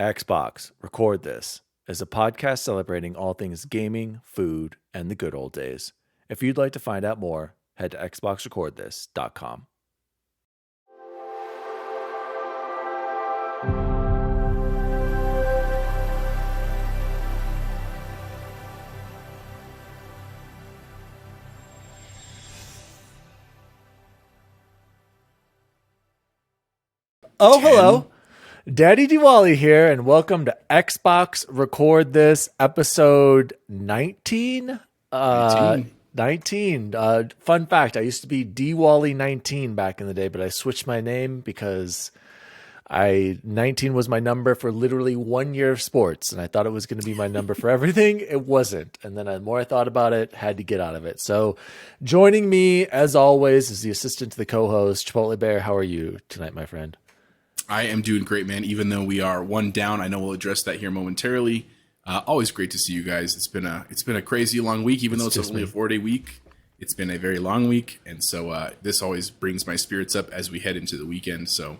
Xbox, record this is a podcast celebrating all things gaming, food, and the good old days. If you'd like to find out more, head to xboxrecordthis.com. Oh, hello. DaddyDWALLY here, and welcome to Xbox Record This, episode 19. 19. Fun fact, I used to be DWALLY19 back in the day, but I switched my name because 19 was my number for literally 1 year of sports, and I thought it was going to be my number for everything. It wasn't. And then the more I thought about it, had to get out of it. So joining me, as always, is the assistant to the co-host, ChipotleBear. How are you tonight, my friend? I am doing great, man. Even though we are one down, I know we'll address that here momentarily. Always great to see you guys. It's been a crazy long week, even though it's only a 4-day week. It's been a very long week, and so this always brings my spirits up as we head into the weekend. So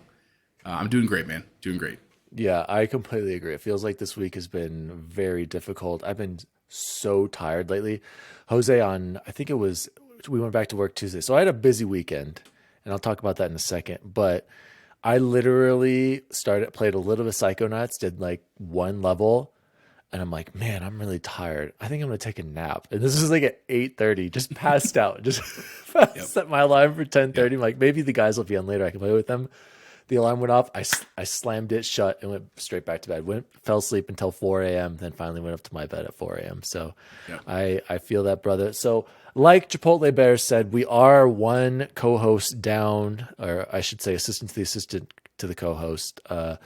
I'm doing great, man. Doing great. Yeah, I completely agree. It feels like this week has been very difficult. I've been so tired lately. Jose, I think we went back to work Tuesday, so I had a busy weekend, and I'll talk about that in a second. But I literally played a little bit of Psychonauts, did like one level, and I'm like, man, I'm really tired. I think I'm going to take a nap. And this is like at 8:30, just passed out. Just set my alarm for 10:30. Yep. I'm like, maybe the guys will be on later. I can play with them. The alarm went off. I slammed it shut and went straight back to bed. Fell asleep until 4 a.m., then finally went up to my bed at 4 a.m. So yep. I feel that, brother. So like ChipotleBear said, we are one co-host down, or I should say assistant to the co-host. A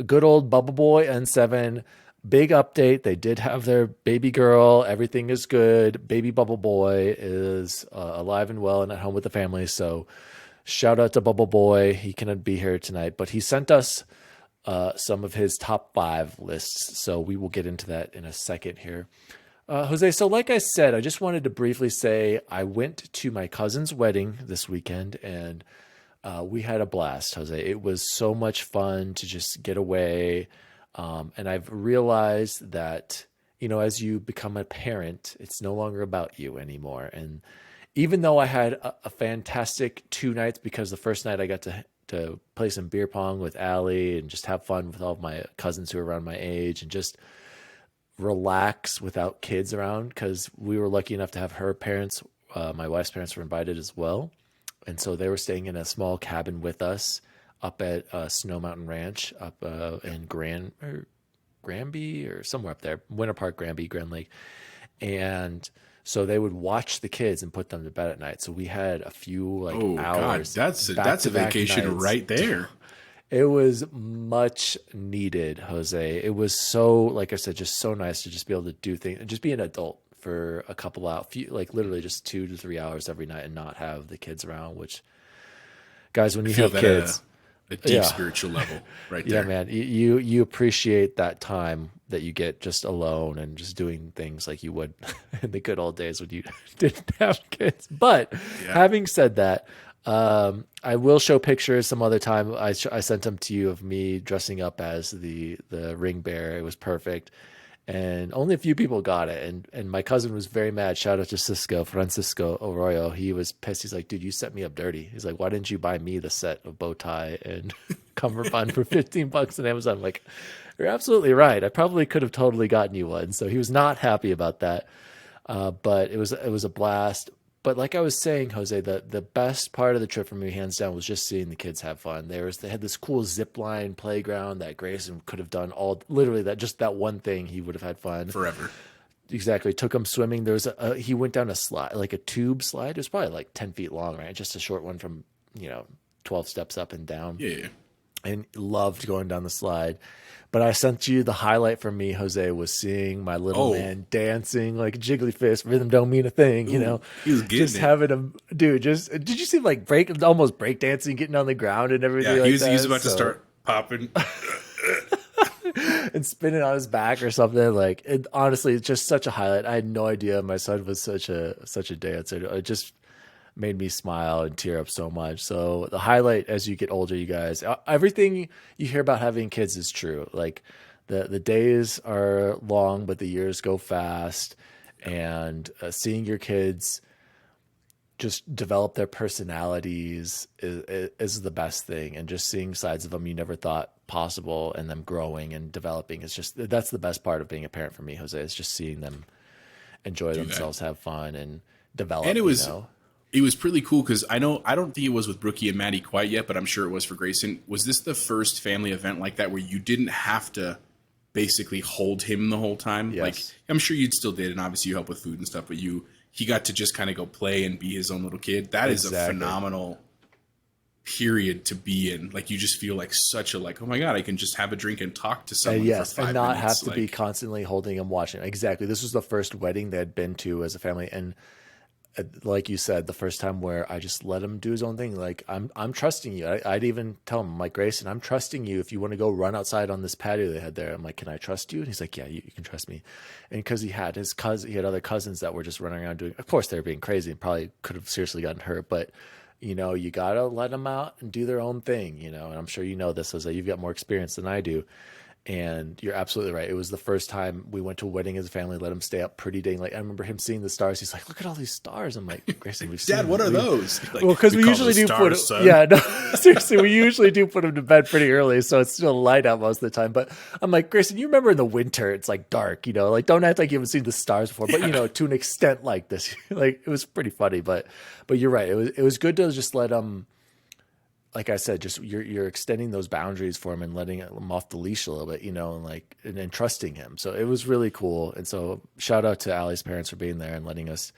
good old BubbleBoy N7. Big update. They did have their baby girl. Everything is good. Baby BubbleBoy is alive and well and at home with the family. So shout out to BubbleBoy. He cannot be here tonight, but he sent us some of his top 5 lists. So we will get into that in a second here. Jose, so like I said, I just wanted to briefly say I went to my cousin's wedding this weekend, and we had a blast, Jose. It was so much fun to just get away. And I've realized that, as you become a parent, it's no longer about you anymore. And even though I had a fantastic 2 nights, because the first night I got to play some beer pong with Allie and just have fun with all of my cousins who are around my age and just relax without kids around, because we were lucky enough to have her parents, my wife's parents were invited as well. And so they were staying in a small cabin with us up at Snow Mountain Ranch up in Granby or somewhere up there, Winter Park, Granby, Grand Lake. And so they would watch the kids and put them to bed at night. So we had a few hours. God, that's a vacation nights. Right there. It was much needed, Jose. It was so, like I said, just so nice to just be able to do things and just be an adult for a couple hours, literally just 2 to 3 hours every night and not have the kids around, which, guys, when you have kids, a deep spiritual level right there. Yeah, man, you appreciate that time that you get just alone and just doing things like you would in the good old days when you didn't have kids. But having said that, I will show pictures some other time. I sent them to you of me dressing up as the ring bearer. It was perfect. And only a few people got it. And my cousin was very mad. Shout out to Francisco Arroyo. He was pissed. He's like, dude, you set me up dirty. He's like, why didn't you buy me the set of bow tie and cummerbund for $15 on Amazon? I'm like, you're absolutely right. I probably could have totally gotten you one. So he was not happy about that. But it was a blast. But like I was saying, Jose, the best part of the trip for me, hands down, was just seeing the kids have fun. They had this cool zip line playground that Grayson could have done literally that one thing. He would have had fun forever. Exactly. Took him swimming. There was he went down a slide, like a tube slide. It was probably like 10 feet long, right? Just a short one from 12 steps up and down. Yeah. And loved going down the slide. But I sent you the highlight for me, Jose, was seeing my little man dancing like Jigglyfish. Rhythm don't mean a thing, He was getting just having him, dude. Did you see him like almost break dancing, getting on the ground and everything? Yeah, he was about to start popping and spinning on his back or something. Like, honestly, it's just such a highlight. I had no idea my son was such a dancer. It just made me smile and tear up so much. So the highlight as you get older, you guys, everything you hear about having kids is true. Like The days are long, but the years go fast. And seeing your kids just develop their personalities is the best thing. And just seeing sides of them you never thought possible and them growing and developing is just, that's the best part of being a parent for me, Jose. It's just seeing them enjoy themselves, have fun, and develop. And it was pretty cool because I don't think it was with Brookie and Maddie quite yet, but I'm sure it was for Grayson. Was this the first family event like that where you didn't have to basically hold him the whole time? Yes. Like, I'm sure you still did, and obviously you help with food and stuff, but he got to just kind of go play and be his own little kid. That is a phenomenal period to be in. Like, you just feel like such a, like, oh my God, I can just have a drink and talk to someone for 5 and not minutes. have to be constantly holding him, watching. Exactly. This was the first wedding they had been to as a family. And like you said, the first time where I just let him do his own thing. Like, I'm trusting you. I'd even tell him, like, Grayson, I'm trusting you. If you want to go run outside on this patio they had there, I'm like, can I trust you? And he's like, yeah, you can trust me. And because he had other cousins that were just running around doing, of course they were being crazy and probably could have seriously gotten hurt, but you got to let them out and do their own thing, and I'm sure you know this, Jose, you've got more experience than I do. And you're absolutely right. It was the first time we went to a wedding as a family, let him stay up pretty dang late. I remember him seeing the stars. He's like, look at all these stars. I'm like, Grayson, we've seen Dad, what are those? Like, well, because we usually do put him, no, seriously, we usually do put him to bed pretty early, so it's still light out most of the time. But I'm like, Grayson, you remember in the winter, it's like dark, like, don't act like you haven't seen the stars before. But to an extent like this, like, it was pretty funny. But you're right. It was good to just let him. Like I said, just you're extending those boundaries for him and letting him off the leash a little bit, and trusting him. So it was really cool. And so shout out to Allie's parents for being there and letting us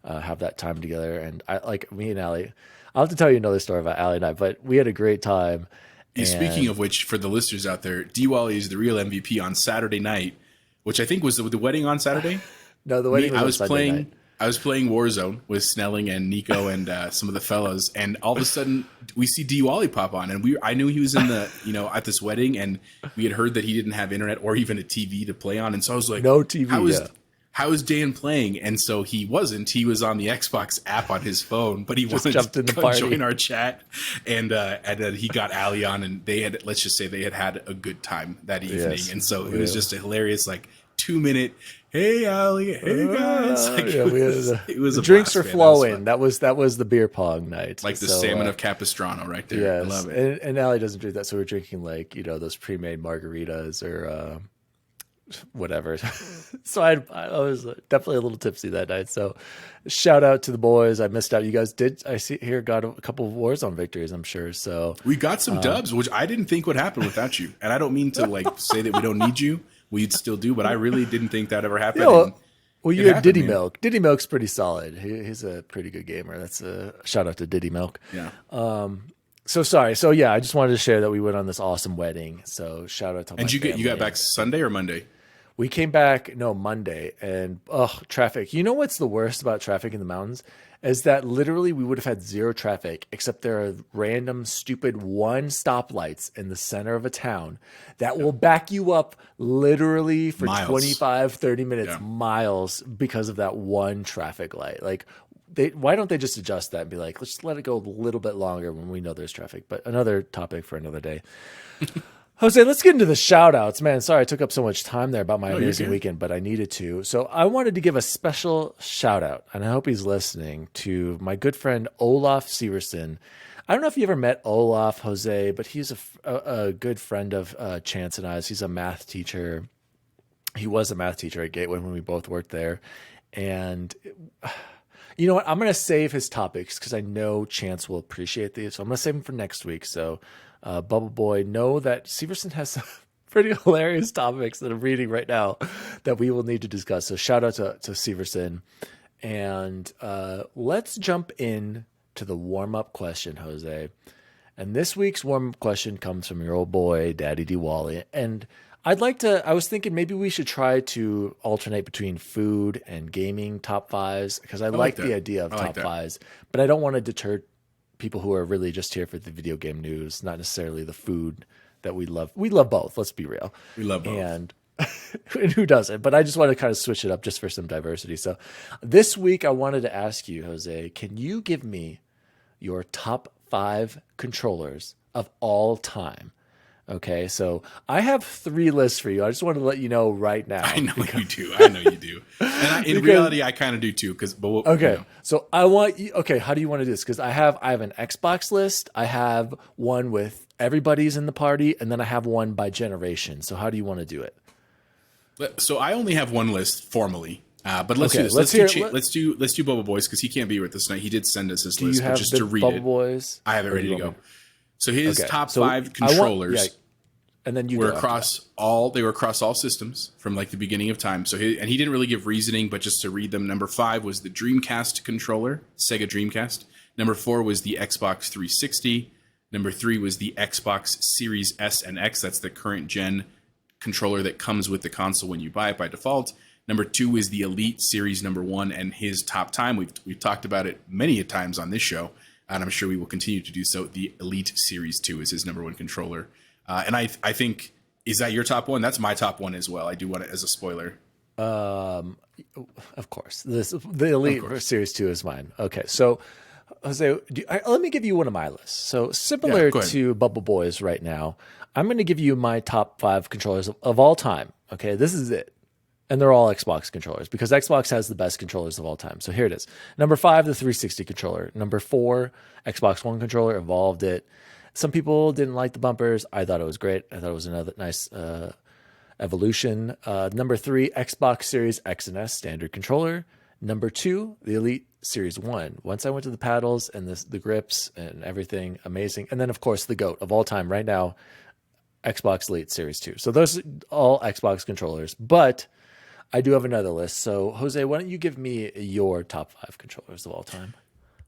have that time together. And I, like, me and Allie, I'll have to tell you another story about Allie and I, but we had a great time. Speaking of which, for the listeners out there, DWALLY is the real MVP on Saturday night, which I think was the wedding on Saturday. No, the wedding was on Sunday night. I was playing Warzone with Snelling and Nico and some of the fellows, and all of a sudden we see DWALLY pop on, and I knew he was in the at this wedding, and we had heard that he didn't have internet or even a TV to play on, and so I was like, no TV. How is Dan playing? And so he wasn't. He was on the Xbox app on his phone, but he wanted to join our chat, and he got Allie on, and let's just say they had a good time that evening, and so it was just a hilarious 2-minute. Hey, Allie. Hey, guys. It was the drinks were flowing. That was the beer pong night. Like the salmon of Capistrano right there. Yes. I love it. And Allie doesn't drink that, so we're drinking those pre-made margaritas or whatever. So I was definitely a little tipsy that night. So shout out to the boys. I missed out. You guys got a couple of Warzone victories, I'm sure. So we got some dubs, which I didn't think would happen without you. And I don't mean to say that we don't need you. We'd still do, but I really didn't think that ever happened. Well, you had Diddy Milk. Diddy Milk's pretty solid. He's a pretty good gamer. That's a shout out to Diddy Milk. Yeah. So sorry. So yeah, I just wanted to share that we went on this awesome wedding. So shout out to my family. And you got back Sunday or Monday? We came back Monday, and traffic. You know what's the worst about traffic in the mountains? Is that literally we would have had zero traffic, except there are random, stupid one stoplights in the center of a town that will back you up literally for miles. 25, 30 minutes, miles, because of that one traffic light. Like, why don't they just adjust that and be like, let's let it go a little bit longer when we know there's traffic? But another topic for another day. Jose, let's get into the shout outs. Man, sorry I took up so much time there about my amazing weekend, but I needed to. So I wanted to give a special shout out, and I hope he's listening, to my good friend Olaf Severson. I don't know if you ever met Olaf, Jose, but he's a good friend of Chance and I's. He's a math teacher. He was a math teacher at Gateway when we both worked there. And you know what? I'm going to save his topics because I know Chance will appreciate these. So I'm going to save them for next week. So BubbleBoy, know that Severson has some pretty hilarious topics that I'm reading right now that we will need to discuss. So shout out to Severson. And let's jump in to the warm-up question, Jose. And this week's warm-up question comes from your old boy, DaddyDWALLY. And I was thinking maybe we should try to alternate between food and gaming top fives, because I like the idea of top fives, but I don't want to deter people who are really just here for the video game news, not necessarily the food that we love. We love both. Let's be real. We love both. And who doesn't? But I just want to kind of switch it up just for some diversity. So this week I wanted to ask you, Jose, can you give me your top 5 controllers of all time? Okay, so I have 3 lists for you. I just wanted to let you know right I now. know you do. I know you do. And in reality, I kind of do too. Okay, so I want you. Okay, how do you want to do this? Because I have an Xbox list. I have one with everybody's in the party, and then I have one by generation. So how do you want to do it? So I only have one list formally. But let's do this. Let's do BubbleBoy's because he can't be with us tonight. He did send us his list, but just to read it. Boys? I have it ready to go. So his top 5 controllers and then you were across all systems from like the beginning of time. So he didn't really give reasoning, but just to read them. Number 5 was the Dreamcast controller, Sega Dreamcast. Number 4 was the Xbox 360. Number 3 was the Xbox Series S and X. That's the current gen controller that comes with the console when you buy it by default. Number 2 is the Elite Series number 1 and his top time. We've talked about it many a times on this show, and I'm sure we will continue to do so. The Elite Series 2 is his number 1 controller. And I think, is that your top one? That's my top one as well. I do want it as a spoiler. Of course. The Elite Series 2 is mine. Okay, so Jose, let me give you one of my lists. So similar to BubbleBoy's right now, I'm going to give you my top 5 controllers of all time. Okay, this is it. And they're all Xbox controllers because Xbox has the best controllers of all time. So here it is. Number 5, the 360 controller. Number 4, Xbox One controller, evolved it. Some people didn't like the bumpers. I thought it was great. I thought it was another nice evolution. Number 3, Xbox Series X and S standard controller. Number 2, the Elite Series 1. Once I went to the paddles and the grips and everything, amazing. And then, of course, the GOAT of all time right now, Xbox Elite Series 2. So those are all Xbox controllers. But I do have another list. So, Jose, why don't you give me your top 5 controllers of all time?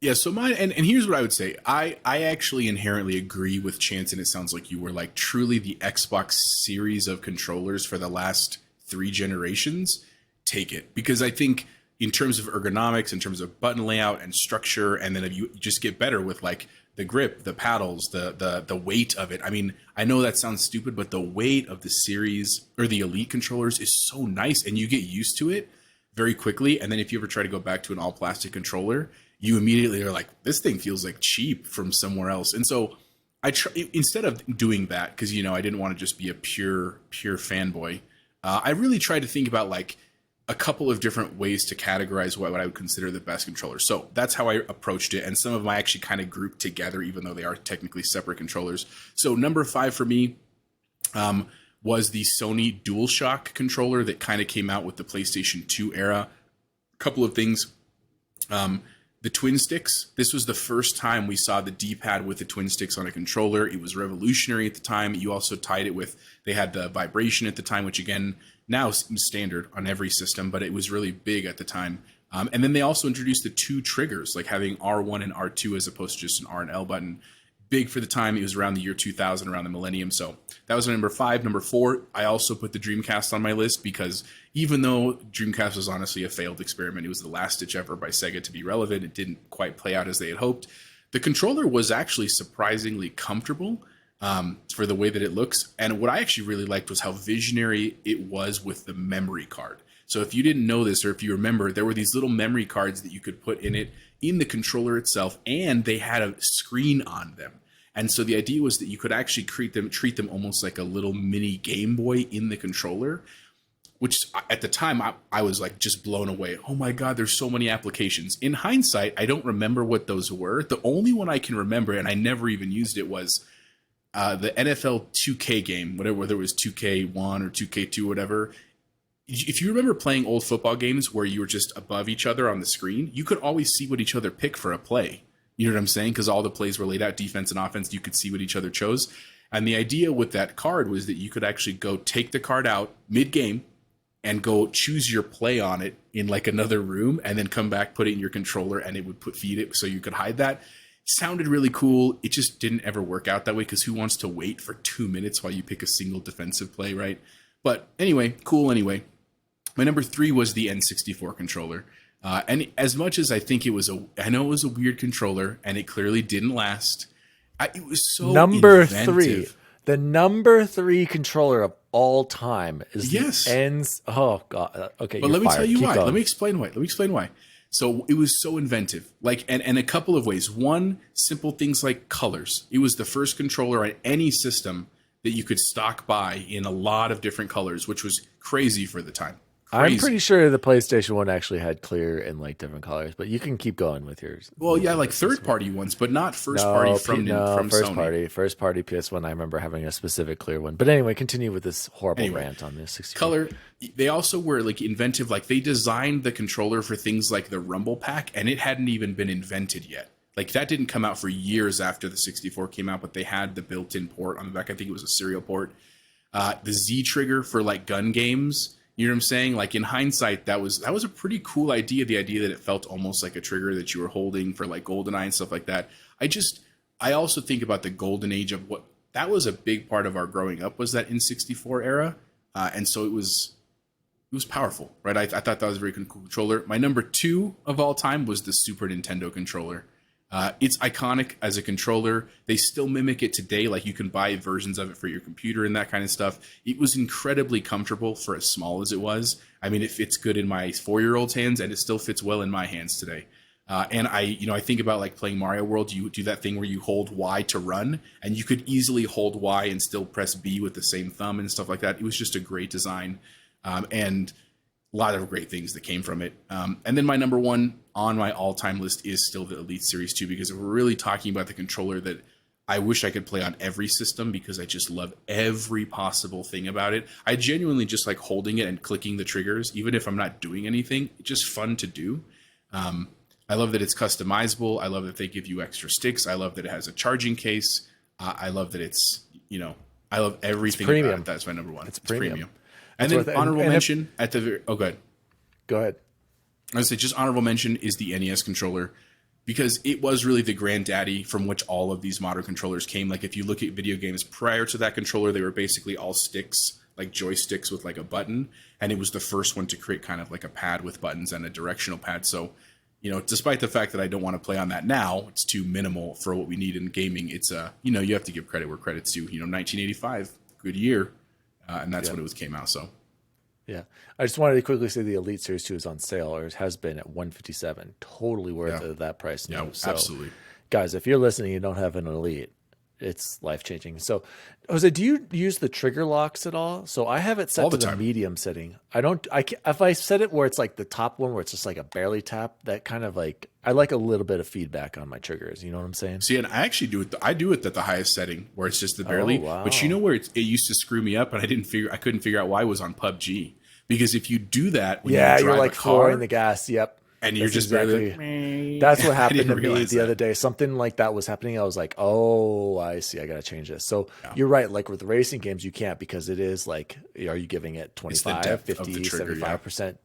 Yeah, so mine, and here's what I would say. I actually inherently agree with Chance, and it sounds like you were like truly the Xbox series of controllers for the last 3 generations. Take it. Because I think in terms of ergonomics, in terms of button layout and structure, and then if you just get better with like the grip, the paddles, the weight of it. I mean, I know that sounds stupid, but the weight of the series or the Elite controllers is so nice, and you get used to it very quickly. And then if you ever try to go back to an all plastic controller, you immediately are like, this thing feels like cheap from somewhere else. And so I instead of doing that, because I didn't want to just be a pure fanboy, I really tried to think about like a couple of different ways to categorize what I would consider the best controller. So that's how I approached it. And some of them I actually kind of grouped together, even though they are technically separate controllers. So number 5 for me was the Sony DualShock controller that kind of came out with the PlayStation 2 era. A couple of things. The twin sticks. This was the first time we saw the D-pad with the twin sticks on a controller. It was revolutionary at the time. You also tied it with, they had the vibration at the time, which again, now seems standard on every system, but it was really big at the time. And then they also introduced the 2 triggers, like having R1 and R2 as opposed to just an R and L button. Big for the time. It was around the year 2000, around the millennium. So that was my number 5. Number 4, I also put the Dreamcast on my list because even though Dreamcast was honestly a failed experiment, it was the last ditch ever by Sega to be relevant. It didn't quite play out as they had hoped. The controller was actually surprisingly comfortable for the way that it looks. And what I actually really liked was how visionary it was with the memory card. So if you didn't know this, or if you remember, there were these little memory cards that you could put in it, in the controller itself, and they had a screen on them. And so the idea was that you could actually treat them almost like a little mini Game Boy in the controller, which at the time I was like just blown away. Oh my God, there's so many applications. In hindsight, I don't remember what those were. The only one I can remember, and I never even used it, was the NFL 2K game, whether it was 2K1 or 2K2, whatever. If you remember playing old football games where you were just above each other on the screen, you could always see what each other picked for a play. You know what I'm saying? Because all the plays were laid out, defense and offense, you could see what each other chose. And the idea with that card was that you could actually go take the card out mid-game and go choose your play on it in like another room and then come back, put it in your controller, and it would feed it so you could hide that. Sounded really cool. It just didn't ever work out that way because who wants to wait for 2 minutes while you pick a single defensive play, right? But anyway, cool anyway. My number 3 was the N64 controller. And as much as I think I know it was a weird controller and it clearly didn't last. It was so number inventive. 3. The number 3 controller of all time is the ends. Oh God. Okay. But let me tell you why. Let me explain why. So it was so inventive, like, and a couple of ways. One, simple things like colors. It was the first controller on any system that you could stock buy in a lot of different colors, which was crazy for the time. I'm pretty sure the PlayStation 1 actually had clear and like different colors, but you can keep going with yours. Well, yeah, like third-party ones, but not first-party from first Sony. party. First-party PS1, I remember having a specific clear one. But anyway, continue with this horrible rant on this 64. Color, they also were like inventive. Like they designed the controller for things like the Rumble Pack, and it hadn't even been invented yet. Like that didn't come out for years after the 64 came out, but they had the built-in port on the back. I think it was a serial port. The Z trigger for like gun games. You know what I'm saying? Like in hindsight, that was a pretty cool idea. The idea that it felt almost like a trigger that you were holding for like GoldenEye and stuff like that. I also think about the golden age of what that was a big part of our growing up was that N64 era, and so it was powerful, right? I thought that was a very cool controller. My number 2 of all time was the Super Nintendo controller. It's iconic as a controller. They still mimic it today. Like you can buy versions of it for your computer and that kind of stuff. It was incredibly comfortable for as small as it was. I mean, it fits good in my 4-year-old's hands, and it still fits well in my hands today. And I think about like playing Mario World. You do that thing where you hold Y to run, and you could easily hold Y and still press B with the same thumb and stuff like that. It was just a great design, and a lot of great things that came from it. And then my number 1 on my all-time list is still the Elite Series 2, because we're really talking about the controller that I wish I could play on every system, because I just love every possible thing about it. I genuinely just like holding it and clicking the triggers, even if I'm not doing anything. It's just fun to do. I love that it's customizable. I love that they give you extra sticks. I love that it has a charging case. I love that it's, I love everything about it. That's my number 1. It's premium. And then honorable mention at the very... Oh, go ahead. Go ahead. I would say just honorable mention is the NES controller, because it was really the granddaddy from which all of these modern controllers came. Like if you look at video games prior to that controller, they were basically all sticks, like joysticks with like a button. And it was the first one to create kind of like a pad with buttons and a directional pad. So, despite the fact that I don't want to play on that now, it's too minimal for what we need in gaming. It's you have to give credit where credit's due. 1985, good year. And that's when it came out. So, yeah, I just wanted to quickly say the Elite Series 2 is on sale, or it has been at $157. Totally worth it at that price now. Yeah, so, absolutely. Guys, if you're listening, you don't have an Elite, it's life changing. So, Jose, do you use the trigger locks at all? So I have it set to the medium setting. If I set it where it's like the top one, where it's just like a barely tap, that kind of like, I like a little bit of feedback on my triggers. You know what I'm saying? See, and I actually do it. I do it at the highest setting, where it's just the barely. Oh, wow. But where it used to screw me up, and I couldn't figure out why, it was on PUBG. Because if you do that, when you drive you're like a car, flooring the gas. Yep. And you're just barely. That's what happened to me the other day. Something like that was happening. I was like, oh, I see. I got to change this. So you're right. Like with the racing games, you can't, because it is like, are you giving it 25, 50, 75%?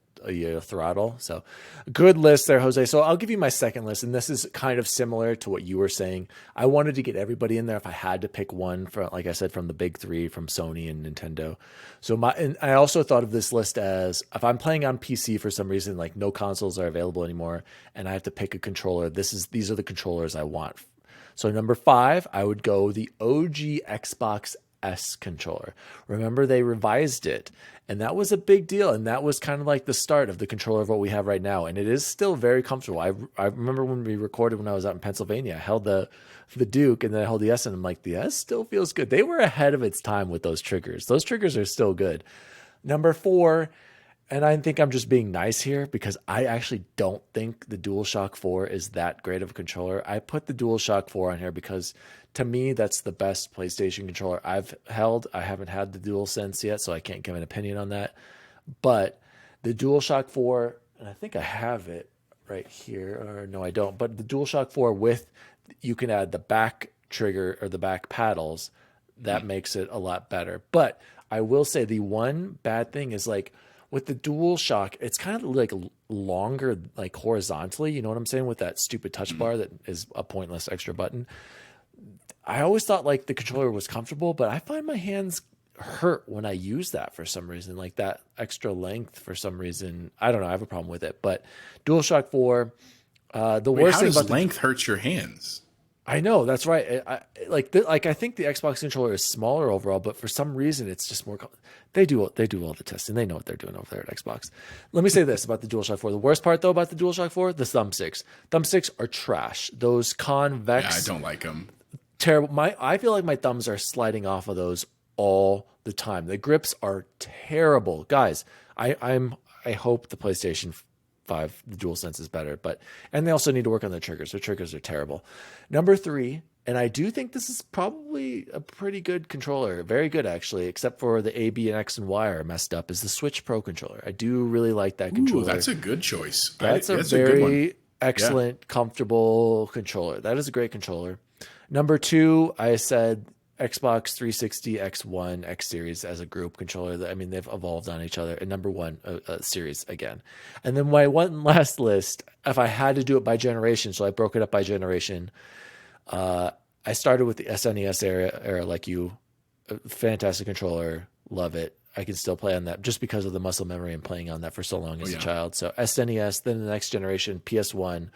Throttle. So good list there, Jose. So I'll give you my second list, and this is kind of similar to what you were saying. I wanted to get everybody in there if I had to pick one, from, like I said, from the big 3, from Sony and Nintendo. So and I also thought of this list as, if I'm playing on PC for some reason, like no consoles are available anymore, and I have to pick a controller, these are the controllers I want. So number 5, I would go the OG Xbox S controller. Remember, they revised it, and that was a big deal, and that was kind of like the start of the controller of what we have right now, and it is still very comfortable. I remember when we recorded when I was out in Pennsylvania, I held the Duke, and then I held the S, and I'm like, the S still feels good. They were ahead of its time with those triggers. Those triggers are still good. Number 4, and I think I'm just being nice here, because I actually don't think the DualShock 4 is that great of a controller. I put the DualShock 4 on here because, to me, that's the best PlayStation controller I've held. I haven't had the DualSense yet, so I can't give an opinion on that. But the DualShock 4, and I think I have it right here, or no, I don't. But the DualShock 4 you can add the back trigger or the back paddles. That makes it a lot better. But I will say the one bad thing is, like, with the DualShock, it's kind of like longer, like horizontally. You know what I'm saying? With that stupid touch bar that is a pointless extra button. I always thought like the controller was comfortable, but I find my hands hurt when I use that for some reason, like that extra length for some reason. I don't know. I have a problem with it. But DualShock 4, worst thing about length hurts your hands. I know, that's right. I think the Xbox controller is smaller overall, but for some reason it's just more. They do all the testing. They know what they're doing over there at Xbox. Let me say this about the DualShock 4. The worst part though about the DualShock 4, the thumbsticks. Thumbsticks are trash. Those convex. Yeah, I don't like them. Terrible. I feel like my thumbs are sliding off of those all the time. The grips are terrible, guys. I hope the PlayStation 5, the DualSense is better, and they also need to work on their triggers. Their triggers are terrible. Number 3, and I do think this is probably a pretty good controller, very good actually, except for the A, B, and X and Y are messed up, is the Switch Pro controller. I do really like that controller. That's a good choice. That's a very excellent, comfortable controller. That is a great controller. Number 2, I said Xbox 360, X1, X Series as a group controller. I mean, they've evolved on each other. And number 1, Series again. And then my one last list, if I had to do it by generation, so I broke it up by generation. I started with the SNES era like you. Fantastic controller. Love it. I can still play on that just because of the muscle memory and playing on that for so long as a child. So SNES, then the next generation, PS1.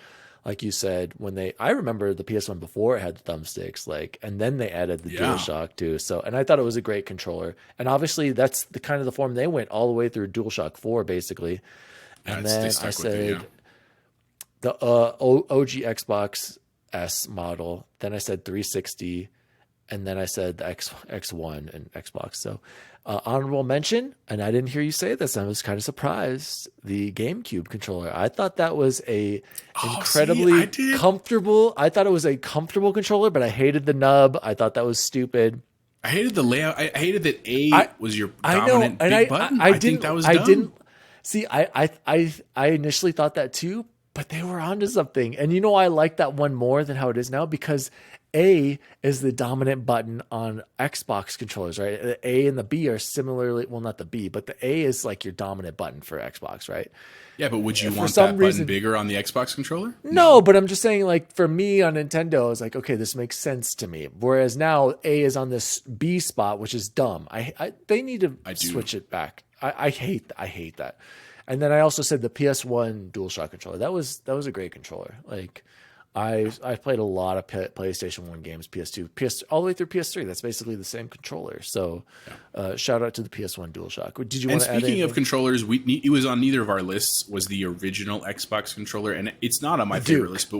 Like you said, I remember the PS1 before it had the thumbsticks, and then they added the DualShock too. So, and I thought it was a great controller. And obviously that's the kind of the form they went all the way through DualShock 4, basically. And then I said the OG Xbox S model. Then I said 360, and then I said the X1 and Xbox. So honorable mention, and I didn't hear you say this. I was kind of surprised. The GameCube controller. I thought that was incredibly comfortable. I thought it was a comfortable controller, but I hated the nub. I thought that was stupid. I hated the layout. I hated that A was your dominant big button. I think that was dumb. I didn't see. I initially thought that too, but they were onto something. And I like that one more than how it is now because A is the dominant button on Xbox controllers, right? The A and the B are similarly, well, not the B, but the A is like your dominant button for Xbox, right? Yeah, but would you want that button bigger on the Xbox controller? No, but I'm just saying, for me on Nintendo, I was like, okay, this makes sense to me. Whereas now A is on this B spot, which is dumb. They need to switch it back. I hate that. And then I also said the PS1 DualShock controller. That was a great controller. I played a lot of PlayStation 1 games, PS2, all the way through PS3. That's basically the same controller. So shout out to the PS1 DualShock. Did you want to add anything? Speaking of controllers, it was on neither of our lists, was the original Xbox controller. And it's not on my favorite list, but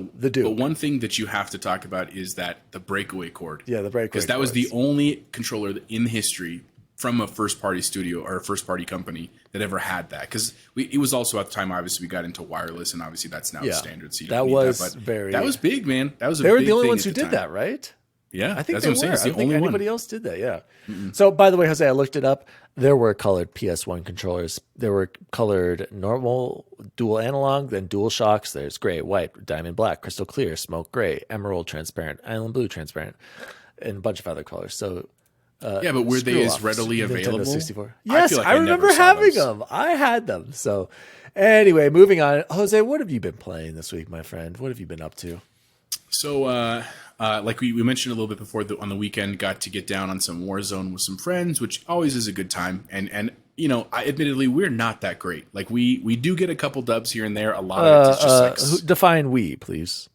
one thing that you have to talk about is the breakaway cord. Yeah, the breakaway cord. Because that was the only controller in history from a first-party studio or a first-party company that ever had that. Because it was also at the time, obviously, we got into wireless, and obviously that's now the standard. So that was big, man. That was they were the only ones who did that, right? Yeah, I think that's what I'm saying. It's the only one. Anybody else did that, yeah. Mm-mm. So, by the way, Jose, I looked it up. There were colored PS1 controllers. There were colored normal, dual analog, then dual shocks. There's gray, white, diamond black, crystal clear, smoke gray, emerald transparent, island blue transparent, and a bunch of other colors. So, yeah, but were they as readily available? 64. Yes, I remember having them. I had them. So, anyway, moving on. Jose, what have you been playing this week, my friend? What have you been up to? So, like we mentioned a little bit before, on the weekend, got to get down on some Warzone with some friends, which always is a good time. And admittedly, we're not that great. We do get a couple dubs here and there. A lot of it's just define we, please.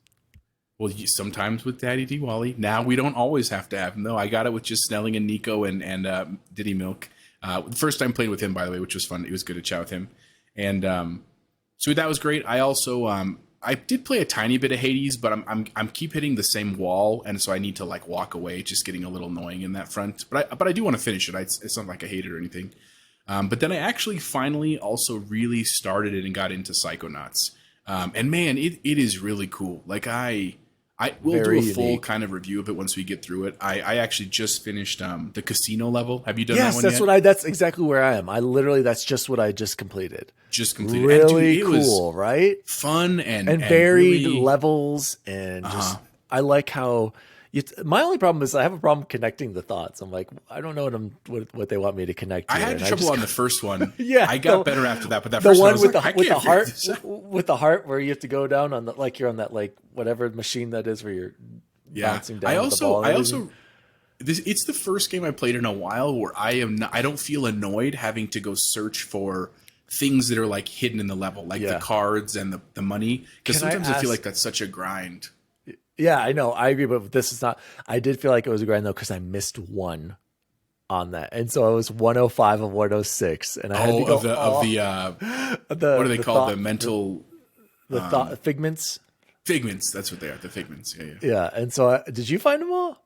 Well, sometimes with DaddyDWALLY. Now we don't always have to have him, though. I got it with just Snelling and Nico and Diddy Milk. The first time playing with him, by the way, which was fun. It was good to chat with him. And so that was great. I also I did play a tiny bit of Hades, but I'm keep hitting the same wall, and so I need to walk away. It's just getting a little annoying in that front. But I do want to finish it. It's not like I hate it or anything. But then I actually finally also really started it and got into Psychonauts. And man, it is really cool. We'll do a full kind of review of it once we get through it. I actually just finished the casino level. Have you done that one yet? That's exactly where I am. That's just what I just completed. Really Really cool, right? Fun and varied really levels, and just I like how. My only problem is I have a problem connecting the thoughts. I'm like, I don't know what they want me to connect to. I had trouble on the first one. Yeah, I got better after that. But that first one with the heart where you have to go down on you're on that whatever machine that is where you're bouncing down. It's the first game I played in a while where I don't feel annoyed having to go search for things that are hidden in the level, the cards and the money. Because sometimes I feel like that's such a grind. Yeah, I know. I agree, but this is not. I did feel like it was a grind though because I missed one on that, and so I was 105 of 106, and I had to go what do they call the mental thought figments? Figments. That's what they are. The figments. Yeah. Yeah, and so did you find them all?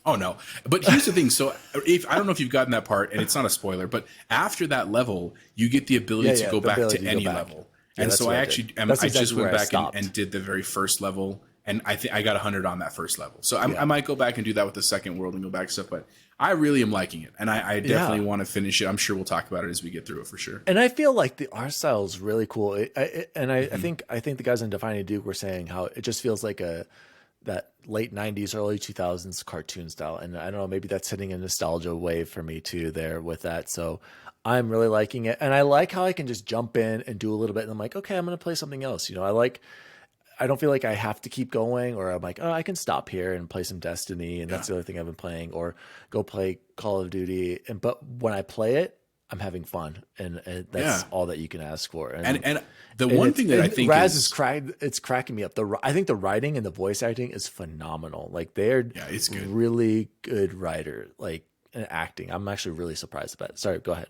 Oh no. But here's the thing. So if I don't know if you've gotten that part, and it's not a spoiler, but after that level, you get the ability to go the back ability to to go any back. level. Yeah, And that's so what I I actually, did. That's I exactly just where went I back stopped. and did the very first level, and I think I got 100 on that first level. So Yeah. I might go back and do that with the second world and go back stuff. But I really am liking it, and I definitely Yeah. want to finish it. I'm sure we'll talk about it as we get through it for sure. And I feel like the art style is really cool. I think the guys in Defining Duke were saying how it just feels like that late 90s, early 2000s cartoon style. And I don't know, maybe that's hitting a nostalgia wave for me too there with that. So I'm really liking it. And I like how I can just jump in and do a little bit. And I'm like, okay, I'm going to play something else. I don't feel like I have to keep going, or I'm like, oh, I can stop here and play some Destiny. And that's the other thing I've been playing, or go play Call of Duty. But when I play it, I'm having fun, and that's all that you can ask for. And the one thing that I think Raz is it's cracking me up. I think the writing and the voice acting is phenomenal. Like they're it's good. really good writer, like and acting. I'm actually really surprised about it. Sorry, go ahead.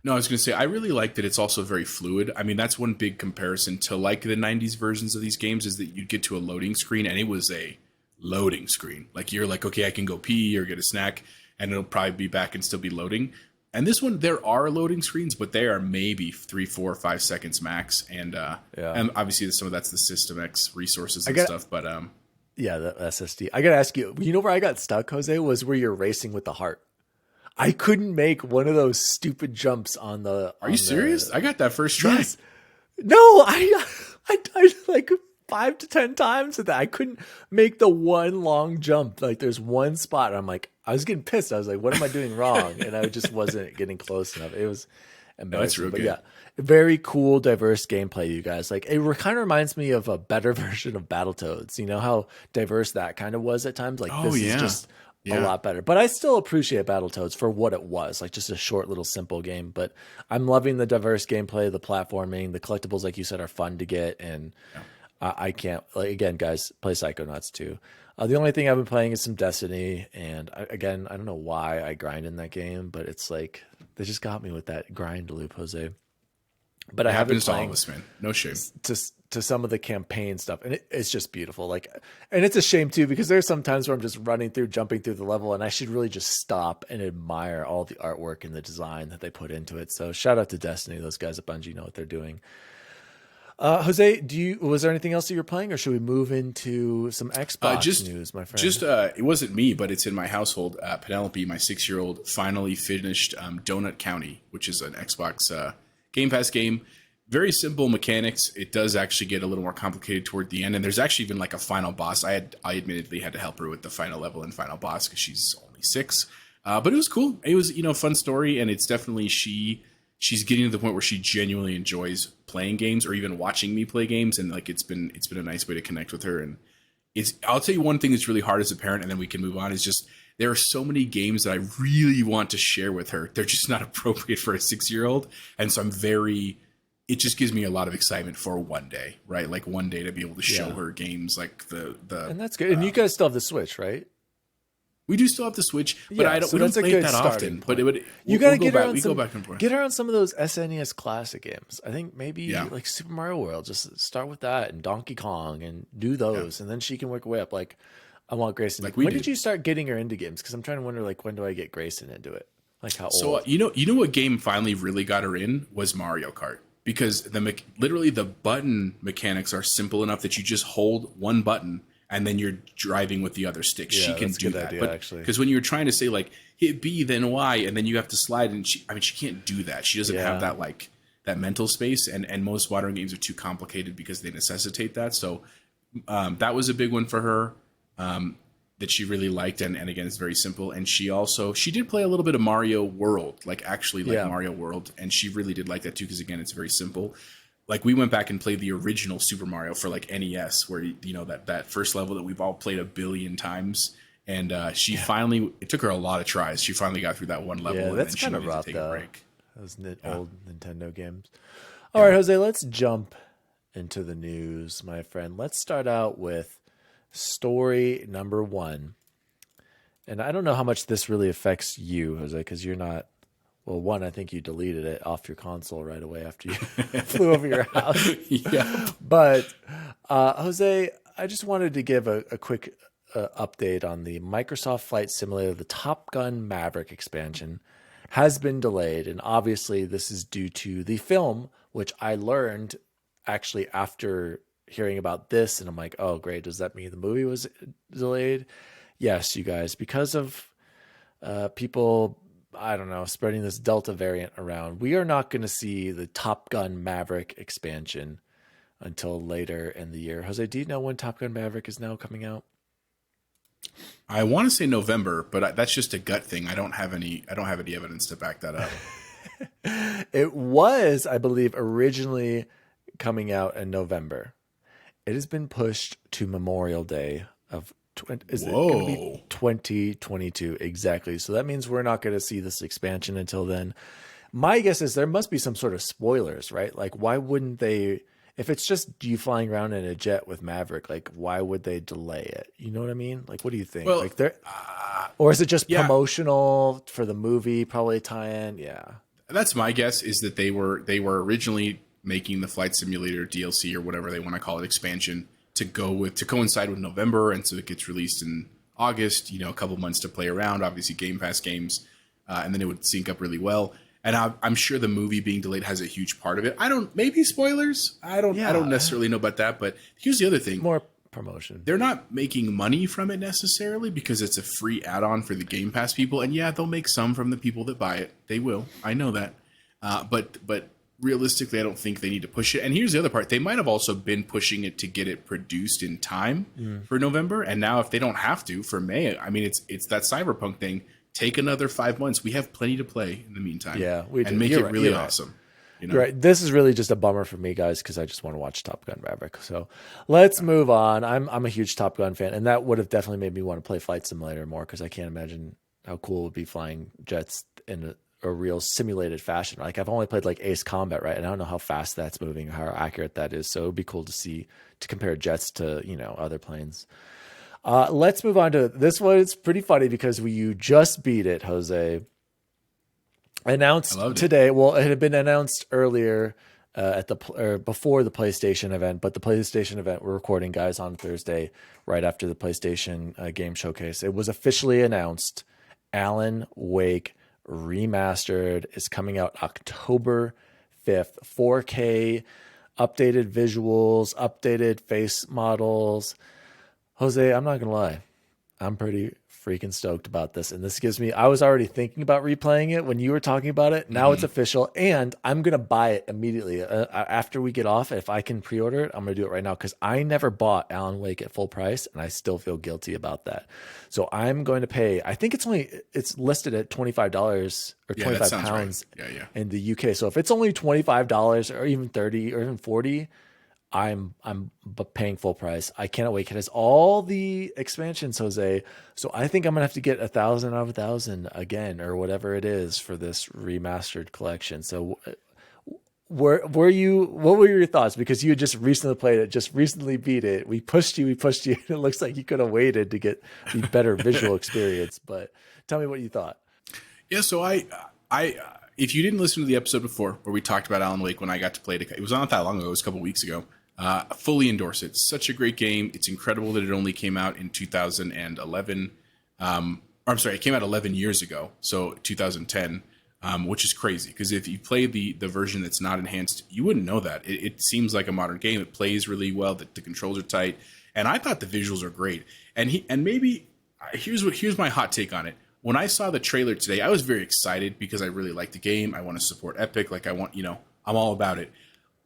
No, I was going to say, I really like that it's also very fluid. I mean, that's one big comparison to like the 90s versions of these games is that you'd get to a loading screen and it was a loading screen. Like you're like, okay, I can go pee or get a snack and it'll probably be back and still be loading. And this one, there are loading screens, but they are maybe 3, 4, 5 seconds max. And obviously some of that's the System X resources and stuff. But yeah, the SSD. I got to ask you, you know where I got stuck, Jose, was where you're racing with the heart. I couldn't make one of those stupid jumps on the. Are you serious? I got that first try. Yes. No, I died like 5 to 10 times with that. I couldn't make the one long jump. Like there's one spot. And I'm like, I was getting pissed. I was like, what am I doing wrong? And I just wasn't getting close enough. It was embarrassing. That's real good. Yeah, very cool, diverse gameplay, you guys. Like it kind of reminds me of a better version of Battletoads. You know how diverse that kind of was at times? Like this is just a lot better. But I still appreciate Battletoads for what it was, like just a short little simple game. But I'm loving the diverse gameplay, the platforming, the collectibles, like you said, are fun to get. And I can't, like, again, guys, play Psychonauts too. The only thing I've been playing is some Destiny. And I don't know why I grind in that game, but it's like, they just got me with that grind loop, Jose. But I haven't to all of us, man. No shame. To some of the campaign stuff, and it's just beautiful. Like, and it's a shame too because there's some times where I'm just running through, jumping through the level, and I should really just stop and admire all the artwork and the design that they put into it. So shout out to Destiny; those guys at Bungie know what they're doing. Jose, was there anything else that you're playing, or should we move into some Xbox news, my friend? It wasn't me, but it's in my household. Penelope, my 6-year-old, finally finished Donut County, which is an Xbox Game Pass game. Very simple mechanics. It does actually get a little more complicated toward the end, and there's actually even like a final boss. I admittedly had to help her with the final level and final boss because she's only 6. But it was cool. It was a fun story, and it's definitely she's getting to the point where she genuinely enjoys playing games or even watching me play games, and like it's been a nice way to connect with her. And I'll tell you one thing that's really hard as a parent, and then we can move on. Is just there are so many games that I really want to share with her. They're just not appropriate for a 6-year-old, and so it just gives me a lot of excitement for one day, right? Like one day to be able to show her games like the and that's good. And you guys still have the Switch, right? We do still have the Switch, but we don't play it that often. But you got to get her on some of those SNES classic games. I think maybe like Super Mario World. Just start with that and Donkey Kong and do those, and then she can work her way up. Like I want Grayson. Like when did you start getting her into games? Because I'm trying to wonder, like, when do I get Grayson into it? Like how old? So you know what game finally really got her in was Mario Kart. Because literally the button mechanics are simple enough that you just hold one button and then you're driving with the other stick. She can do that. Idea, but because when you're trying to say like hit B then Y and then you have to slide, and she can't do that. She doesn't have that that mental space, and most modern games are too complicated because they necessitate that. So that was a big one for her. That she really liked, and again, it's very simple. And she did play a little bit of Mario World, Mario World, and she really did like that too, because again, it's very simple. Like we went back and played the original Super Mario for like NES, where that first level that we've all played a billion times, and finally, it took her a lot of tries. She finally got through that one level. Yeah, and that's kind of rough though. Those old Nintendo games. All right, Jose, let's jump into the news, my friend. Let's start out with story number 1. And I don't know how much this really affects you, Jose, because you're not, well, one, I think you deleted it off your console right away after you flew over your house. Yeah. But Jose, I just wanted to give a quick update on the Microsoft Flight Simulator, the Top Gun Maverick expansion has been delayed. And obviously this is due to the film, which I learned actually after hearing about this. And I'm like, oh, great. Does that mean the movie was delayed? Yes, you guys, because of people, I don't know, spreading this Delta variant around, we are not going to see the Top Gun Maverick expansion until later in the year. Jose, do you know when Top Gun Maverick is now coming out? I want to say November, but that's just a gut thing. I don't have any evidence to back that up. It was, I believe, originally coming out in November. It has been pushed to Memorial Day of is it going to be 2022 exactly? So that means we're not going to see this expansion until then. My guess is there must be some sort of spoilers, right? Like, why wouldn't they? If it's just you flying around in a jet with Maverick, like, why would they delay it? You know what I mean? Like, what do you think? Well, like, or is it just promotional for the movie? Probably tie-in. Yeah, that's my guess. Is that they were originally making the Flight Simulator DLC or whatever they want to call it expansion to coincide with November, and so it gets released in August. You know, a couple months to play around. Obviously, Game Pass games, and then it would sync up really well. And I'm sure the movie being delayed has a huge part of it. Maybe spoilers. I don't necessarily know about that. But here's the other thing: more promotion. They're not making money from it necessarily because it's a free add-on for the Game Pass people. And yeah, they'll make some from the people that buy it. They will. I know that. But realistically, I don't think they need to push it. And here's the other part: they might have also been pushing it to get it produced in time for November. And now, if they don't have to for May, I mean, it's that Cyberpunk thing. Take another 5 months. We have plenty to play in the meantime. Yeah, we do. And make it really awesome. You know? You're right. This is really just a bummer for me, guys, because I just want to watch Top Gun Maverick. So let's move on. I'm a huge Top Gun fan, and that would have definitely made me want to play Flight Simulator more because I can't imagine how cool it would be flying jets in a real simulated fashion. Like, I've only played like Ace Combat, right? And I don't know how fast that's moving, how accurate that is. So it would be cool to compare jets to, other planes. Let's move on to this one. It's pretty funny because you just beat it, Jose. Announced today. Well, it had been announced earlier before the PlayStation event, but the PlayStation event we're recording, guys, on Thursday, right after the PlayStation game showcase. It was officially announced. Alan Wake Remastered is coming out October 5th. 4K, updated visuals, updated face models. Jose, I'm not going to lie. I'm pretty freaking stoked about this. And this gives me, I was already thinking about replaying it when you were talking about it. Now it's official. And I'm going to buy it immediately. After we get off, if I can pre-order it, I'm going to do it right now because I never bought Alan Wake at full price. And I still feel guilty about that. So I'm going to pay, I think it's listed at $25 or 25 pounds right. in the UK. So if it's only $25 or even 30 or even 40, I'm paying full price. I cannot wait. It has all the expansions, Jose. So I think I'm gonna have to get 1,000 out of 1,000 again, or whatever it is for this remastered collection. So, what were your thoughts? Because you had just recently played it, just recently beat it. We pushed you. And it looks like you could have waited to get the better visual experience. But tell me what you thought. Yeah. So I if you didn't listen to the episode before where we talked about Alan Wake when I got to play it was not that long ago. It was a couple weeks ago. Fully endorse it. It's such a great game. It's incredible that it only came out in 2011. It came out 11 years ago, so 2010, which is crazy because if you play the version that's not enhanced, you wouldn't know that. It seems like a modern game. It plays really well. The controls are tight, and I thought the visuals are great. And maybe here's my hot take on it. When I saw the trailer today, I was very excited because I really like the game. I want to support Epic. Like I'm all about it.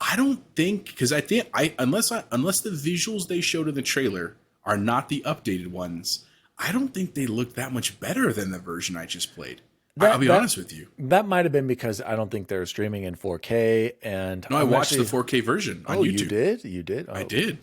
I don't think, because I think unless the visuals they showed in the trailer are not the updated ones, I don't think they look that much better than the version I just played. I'll be honest with you. That might have been because I don't think they're streaming in 4K. And no, I watched the 4K version on YouTube. You did? Oh. I did.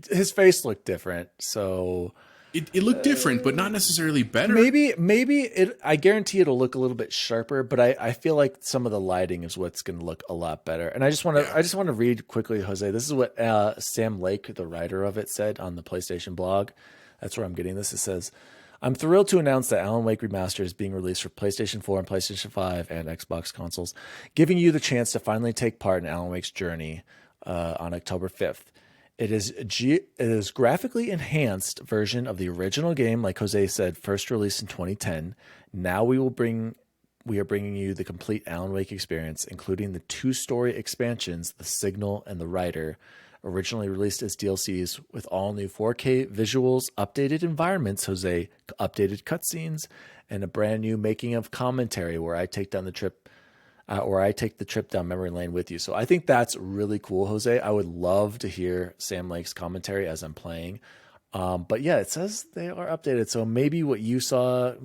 His face looked different, so it looked different, but not necessarily better. Maybe I guarantee it'll look a little bit sharper, but I feel like some of the lighting is what's going to look a lot better. And I just want to read quickly, Jose. This is what Sam Lake, the writer of it, said on the PlayStation blog. That's where I'm getting this. It says, "I'm thrilled to announce that Alan Wake Remastered is being released for PlayStation 4 and PlayStation 5 and Xbox consoles, giving you the chance to finally take part in Alan Wake's journey on October 5th. It is graphically enhanced version of the original game, like Jose said, first released in 2010. Now we are bringing you the complete Alan Wake experience, including the two-story expansions, The Signal and The Rider, originally released as DLCs with all new 4K visuals, updated environments, Jose, updated cutscenes, and a brand new making of commentary where I take down the trip or I take the trip down memory lane with you. So I think that's really cool, Jose. I would love to hear Sam Lake's commentary as I'm playing. But yeah, it says they are updated. So maybe what you saw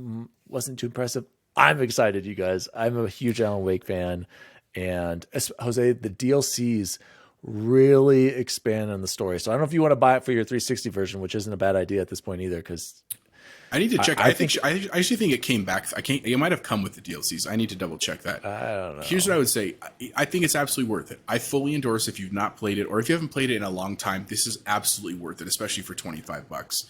wasn't too impressive. I'm excited, you guys. I'm a huge Alan Wake fan. And Jose, the DLCs really expand on the story. So I don't know if you want to buy it for your 360 version, which isn't a bad idea at this point either, because I need to check. I actually think it came back. It might have come with the DLCs. I need to double check that. I don't know. Here's what I would say. I think it's absolutely worth it. I fully endorse if you've not played it or if you haven't played it in a long time. This is absolutely worth it, especially for $25.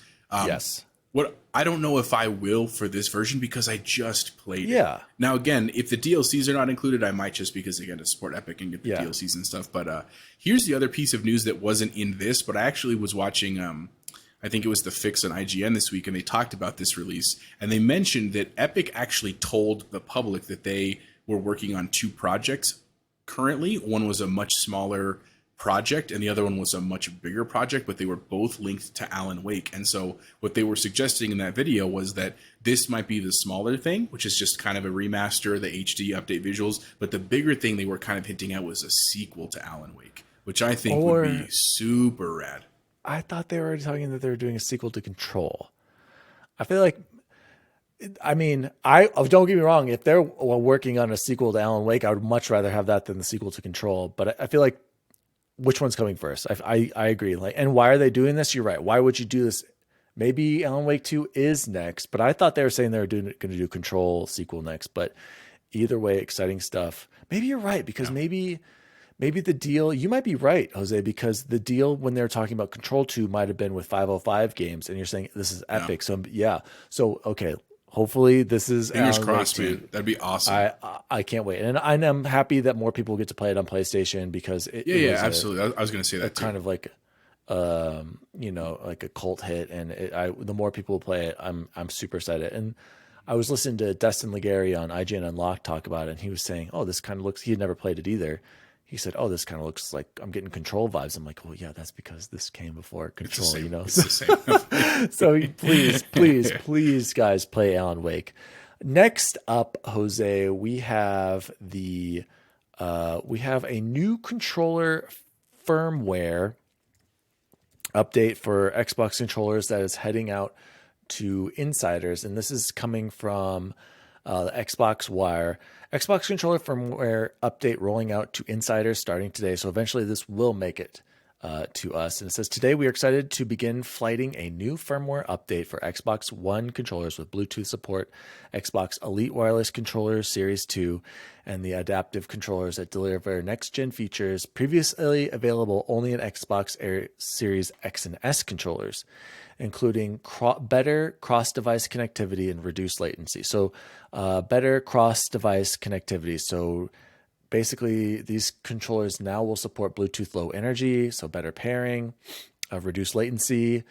Yes. What I don't know if I will for this version because I just played it. Yeah. Now again, if the DLCs are not included, I might just because again to support Epic and get the DLCs and stuff. But here's the other piece of news that wasn't in this, but I actually was watching. I think it was The Fix on IGN this week, and they talked about this release, and they mentioned that Epic actually told the public that they were working on two projects currently. One was a much smaller project, and the other one was a much bigger project, but they were both linked to Alan Wake. And so what they were suggesting in that video was that this might be the smaller thing, which is just kind of a remaster, the HD update visuals, but the bigger thing they were kind of hinting at was a sequel to Alan Wake, which I think would be super rad. I thought they were talking that they were doing a sequel to Control. I feel like, I mean, don't get me wrong. If they're working on a sequel to Alan Wake, I would much rather have that than the sequel to Control. But I feel like which one's coming first? I agree. Like, and why are they doing this? You're right. Why would you do this? Maybe Alan Wake 2 is next, but I thought they were saying they were going to do Control sequel next. But either way, exciting stuff. Maybe you're right because maybe the deal, you might be right, Jose, because the deal when they were talking about Control 2 might have been with 505 Games, and you're saying this is Epic. So, yeah. So, okay, hopefully this is Fingers crossed, man. That'd be awesome. I can't wait. And I'm happy that more people get to play it on PlayStation because it absolutely. I was going to say that too. Kind of like, like a cult hit. And the more people play it, I'm super excited. And I was listening to Destin Legary on IGN Unlocked talk about it, and he was saying, oh, this kind of looks, he had never played it either. He said, oh, this kind of looks like I'm getting Control vibes. I'm like, well, yeah, that's because this came before Control, It's the same. So please, guys, play Alan Wake. Next up, Jose, we have a new controller firmware update for Xbox controllers that is heading out to insiders, and this is coming from the Xbox Wire. Xbox controller firmware update rolling out to insiders starting today. So eventually this will make it to us. And it says, today we are excited to begin flighting a new firmware update for Xbox One controllers with Bluetooth support, Xbox Elite Wireless Controllers Series 2, and the adaptive controllers that deliver next-gen features previously available only in Xbox Series X and S controllers, including better cross-device connectivity and reduced latency. So better cross-device connectivity. So basically, these controllers now will support Bluetooth Low Energy, so better pairing, reduced latency.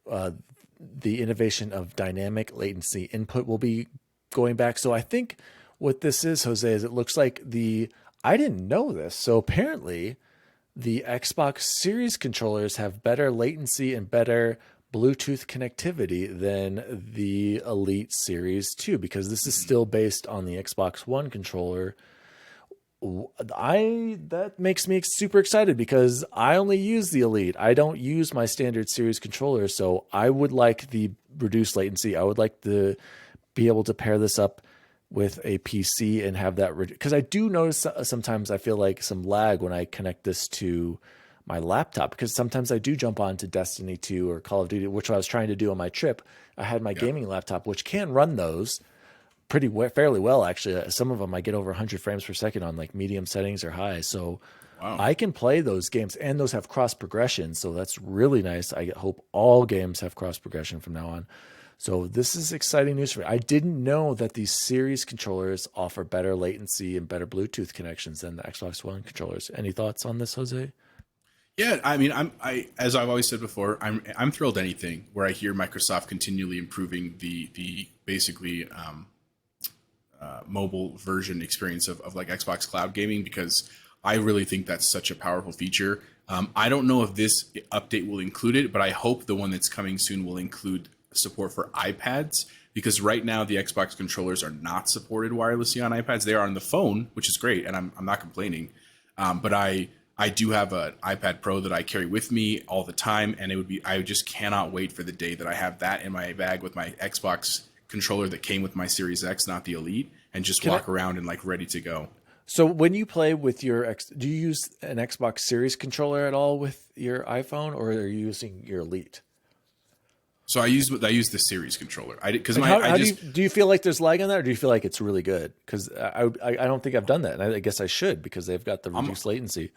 The innovation of dynamic latency input will be going back. So I think what this is, Jose, is it looks like I didn't know this. So apparently the Xbox Series controllers have better latency and better Bluetooth connectivity than the Elite Series 2, because this is still based on the Xbox One controller. That makes me super excited because I only use the Elite. I don't use my standard series controller, so I would like the reduced latency. I would like to be able to pair this up with a PC and have that, because I do notice sometimes I feel like some lag when I connect this to my laptop, because sometimes I do jump on to Destiny 2 or Call of Duty, which I was trying to do on my trip. I had my gaming laptop, which can run those fairly well, actually. Some of them I get over 100 frames per second on like medium settings or high. So I can play those games, and those have cross progression. So that's really nice. I hope all games have cross progression from now on. So this is exciting news for me. I didn't know that these series controllers offer better latency and better Bluetooth connections than the Xbox One controllers. Any thoughts on this, Jose? Yeah, I mean, as I've always said before, I'm thrilled anything where I hear Microsoft continually improving the basically mobile version experience of like Xbox Cloud gaming, because I really think that's such a powerful feature. I don't know if this update will include it, but I hope the one that's coming soon will include support for iPads, because right now the Xbox controllers are not supported wirelessly on iPads. They are on the phone, which is great, and I'm not complaining. But I do have an iPad Pro that I carry with me all the time, and I just cannot wait for the day that I have that in my bag with my Xbox controller that came with my Series X, not the Elite, and just walk around and like ready to go. So when you play with your do you use an Xbox Series controller at all with your iPhone, or are you using your Elite? So I use the Series controller. Do you feel like there's lag on that, or do you feel like it's really good? Because I don't think I've done that, and I guess I should, because they've got the reduced latency.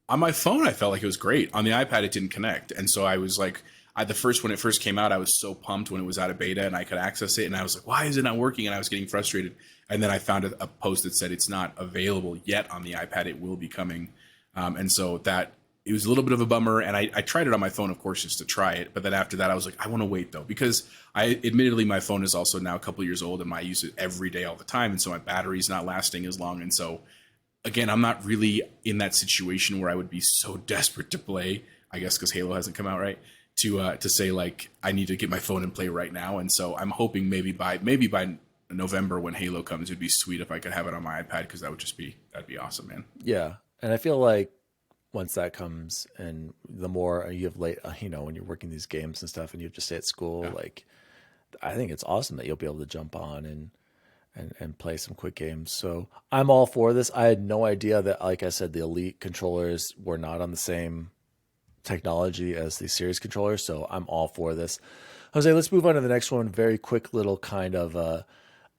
On my phone, I felt like it was great. On the iPad, it didn't connect, and so I was like, when it first came out, I was so pumped when it was out of beta and I could access it, and I was like, why is it not working? And I was getting frustrated. And then I found a post that said it's not available yet on the iPad. It will be coming, and so that it was a little bit of a bummer. And I tried it on my phone, of course, just to try it. But then after that, I was like, I want to wait though, because admittedly my phone is also now a couple years old, and I use it every day all the time, and so my battery's not lasting as long, and so. Again, I'm not really in that situation where I would be so desperate to play, I guess because Halo hasn't come out, right? To say like I need to get my phone and play right now. And so I'm hoping maybe by November when Halo comes, it'd be sweet if I could have it on my iPad, because that'd be awesome, man. Yeah, and I feel like once that comes, and the more you have when you're working these games and stuff, and you have to stay at school, like I think it's awesome that you'll be able to jump on and play some quick games. So I'm all for this. I had no idea that, like I said, the Elite controllers were not on the same technology as the Series controllers. So I'm all for this. Jose, let's move on to the next one. Very quick little kind of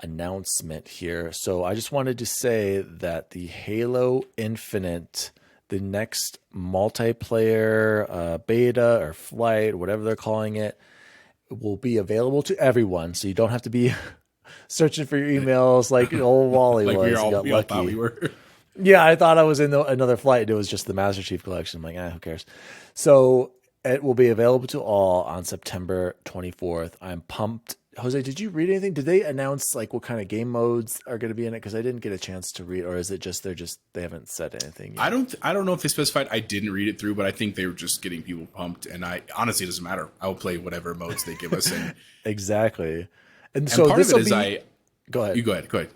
announcement here. So I just wanted to say that the Halo Infinite, the next multiplayer beta or flight, whatever they're calling it, will be available to everyone. So you don't have to be searching for your emails like old Wally like was. we all thought we were. Yeah, I thought I was in another flight. It was just the Master Chief Collection. I'm like, who cares? So it will be available to all on September 24th. I'm pumped. Jose, did you read anything? Did they announce like what kind of game modes are going to be in it? Because I didn't get a chance to read, or is it just they haven't said anything yet? I don't know if they specified. I didn't read it through, but I think they were just getting people pumped. And I honestly, it doesn't matter. I will play whatever modes they give us. And exactly. And so part of it is go ahead. You go ahead.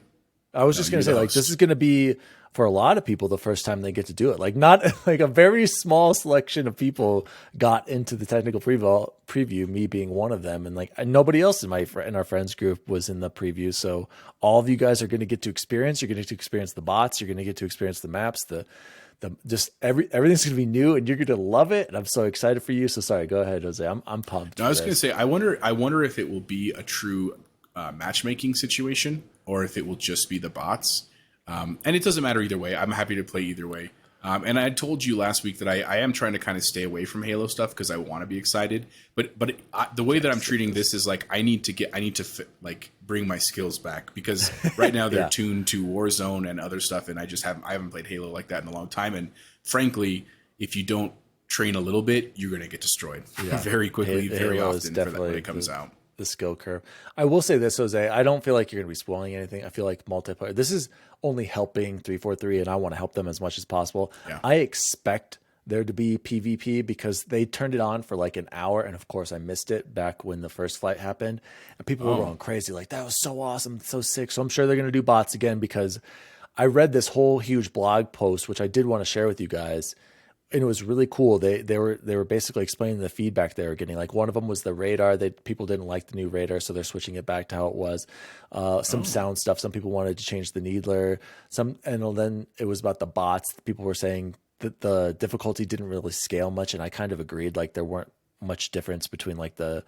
I was just going to say, like, this is going to be for a lot of people the first time they get to do it. Like, not like a very small selection of people got into the technical preview, me being one of them, and like nobody else in our friends group was in the preview. So all of you guys are going to get to experience. You're going to get to experience the bots. You're going to get to experience the maps. Everything's going to be new, and you're going to love it. And I'm so excited for you. So sorry, go ahead, Jose. I'm pumped. No, I was going to say, I wonder if it will be a true matchmaking situation, or if it will just be the bots. And it doesn't matter either way. I'm happy to play either way. And I told you last week that I am trying to kind of stay away from Halo stuff because I want to be excited. But the way that I'm treating this is like I need to bring my skills back, because right now they're tuned to Warzone and other stuff, and I haven't played Halo like that in a long time. And frankly, if you don't train a little bit, you're going to get destroyed very quickly, very often when it comes out. The skill curve. I will say this, Jose, I don't feel like you're going to be spoiling anything. I feel like multiplayer, this is only helping 343, and I want to help them as much as possible. Yeah. I expect there to be PvP because they turned it on for like an hour, and of course I missed it back when the first flight happened, and people were going crazy like, that was so awesome, so sick. So I'm sure they're going to do bots again, because I read this whole huge blog post, which I did want to share with you guys, and it was really cool. They were basically explaining the feedback they were getting. Like, one of them was the radar. People didn't like the new radar, so they're switching it back to how it was. Some sound stuff. Some people wanted to change the needler. And then it was about the bots. People were saying that the difficulty didn't really scale much, and I kind of agreed. Like, there weren't much difference between like the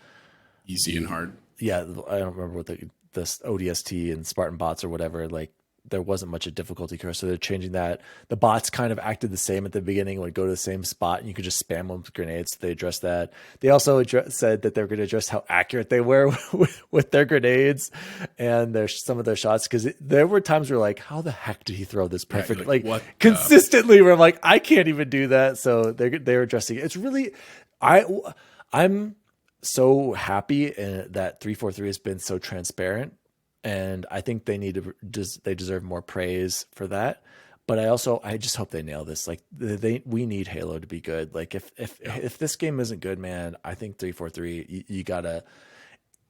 easy and hard. Yeah, I don't remember what this ODST and Spartan bots or whatever. Like, there wasn't much of difficulty curve, so they're changing that. The bots kind of acted the same at the beginning, would go to the same spot, and you could just spam them with grenades. So they addressed that. They also said that they're going to address how accurate they were with their grenades and some of their shots, because there were times where like, how the heck did he throw this perfect? Like what consistently, where I'm like, I can't even do that. So they're addressing it. It's really, I'm so happy that 343 has been so transparent, and I think they they deserve more praise for that. But I just hope they nail this. Like we need Halo to be good. Like if this game isn't good, man, I think 343 you gotta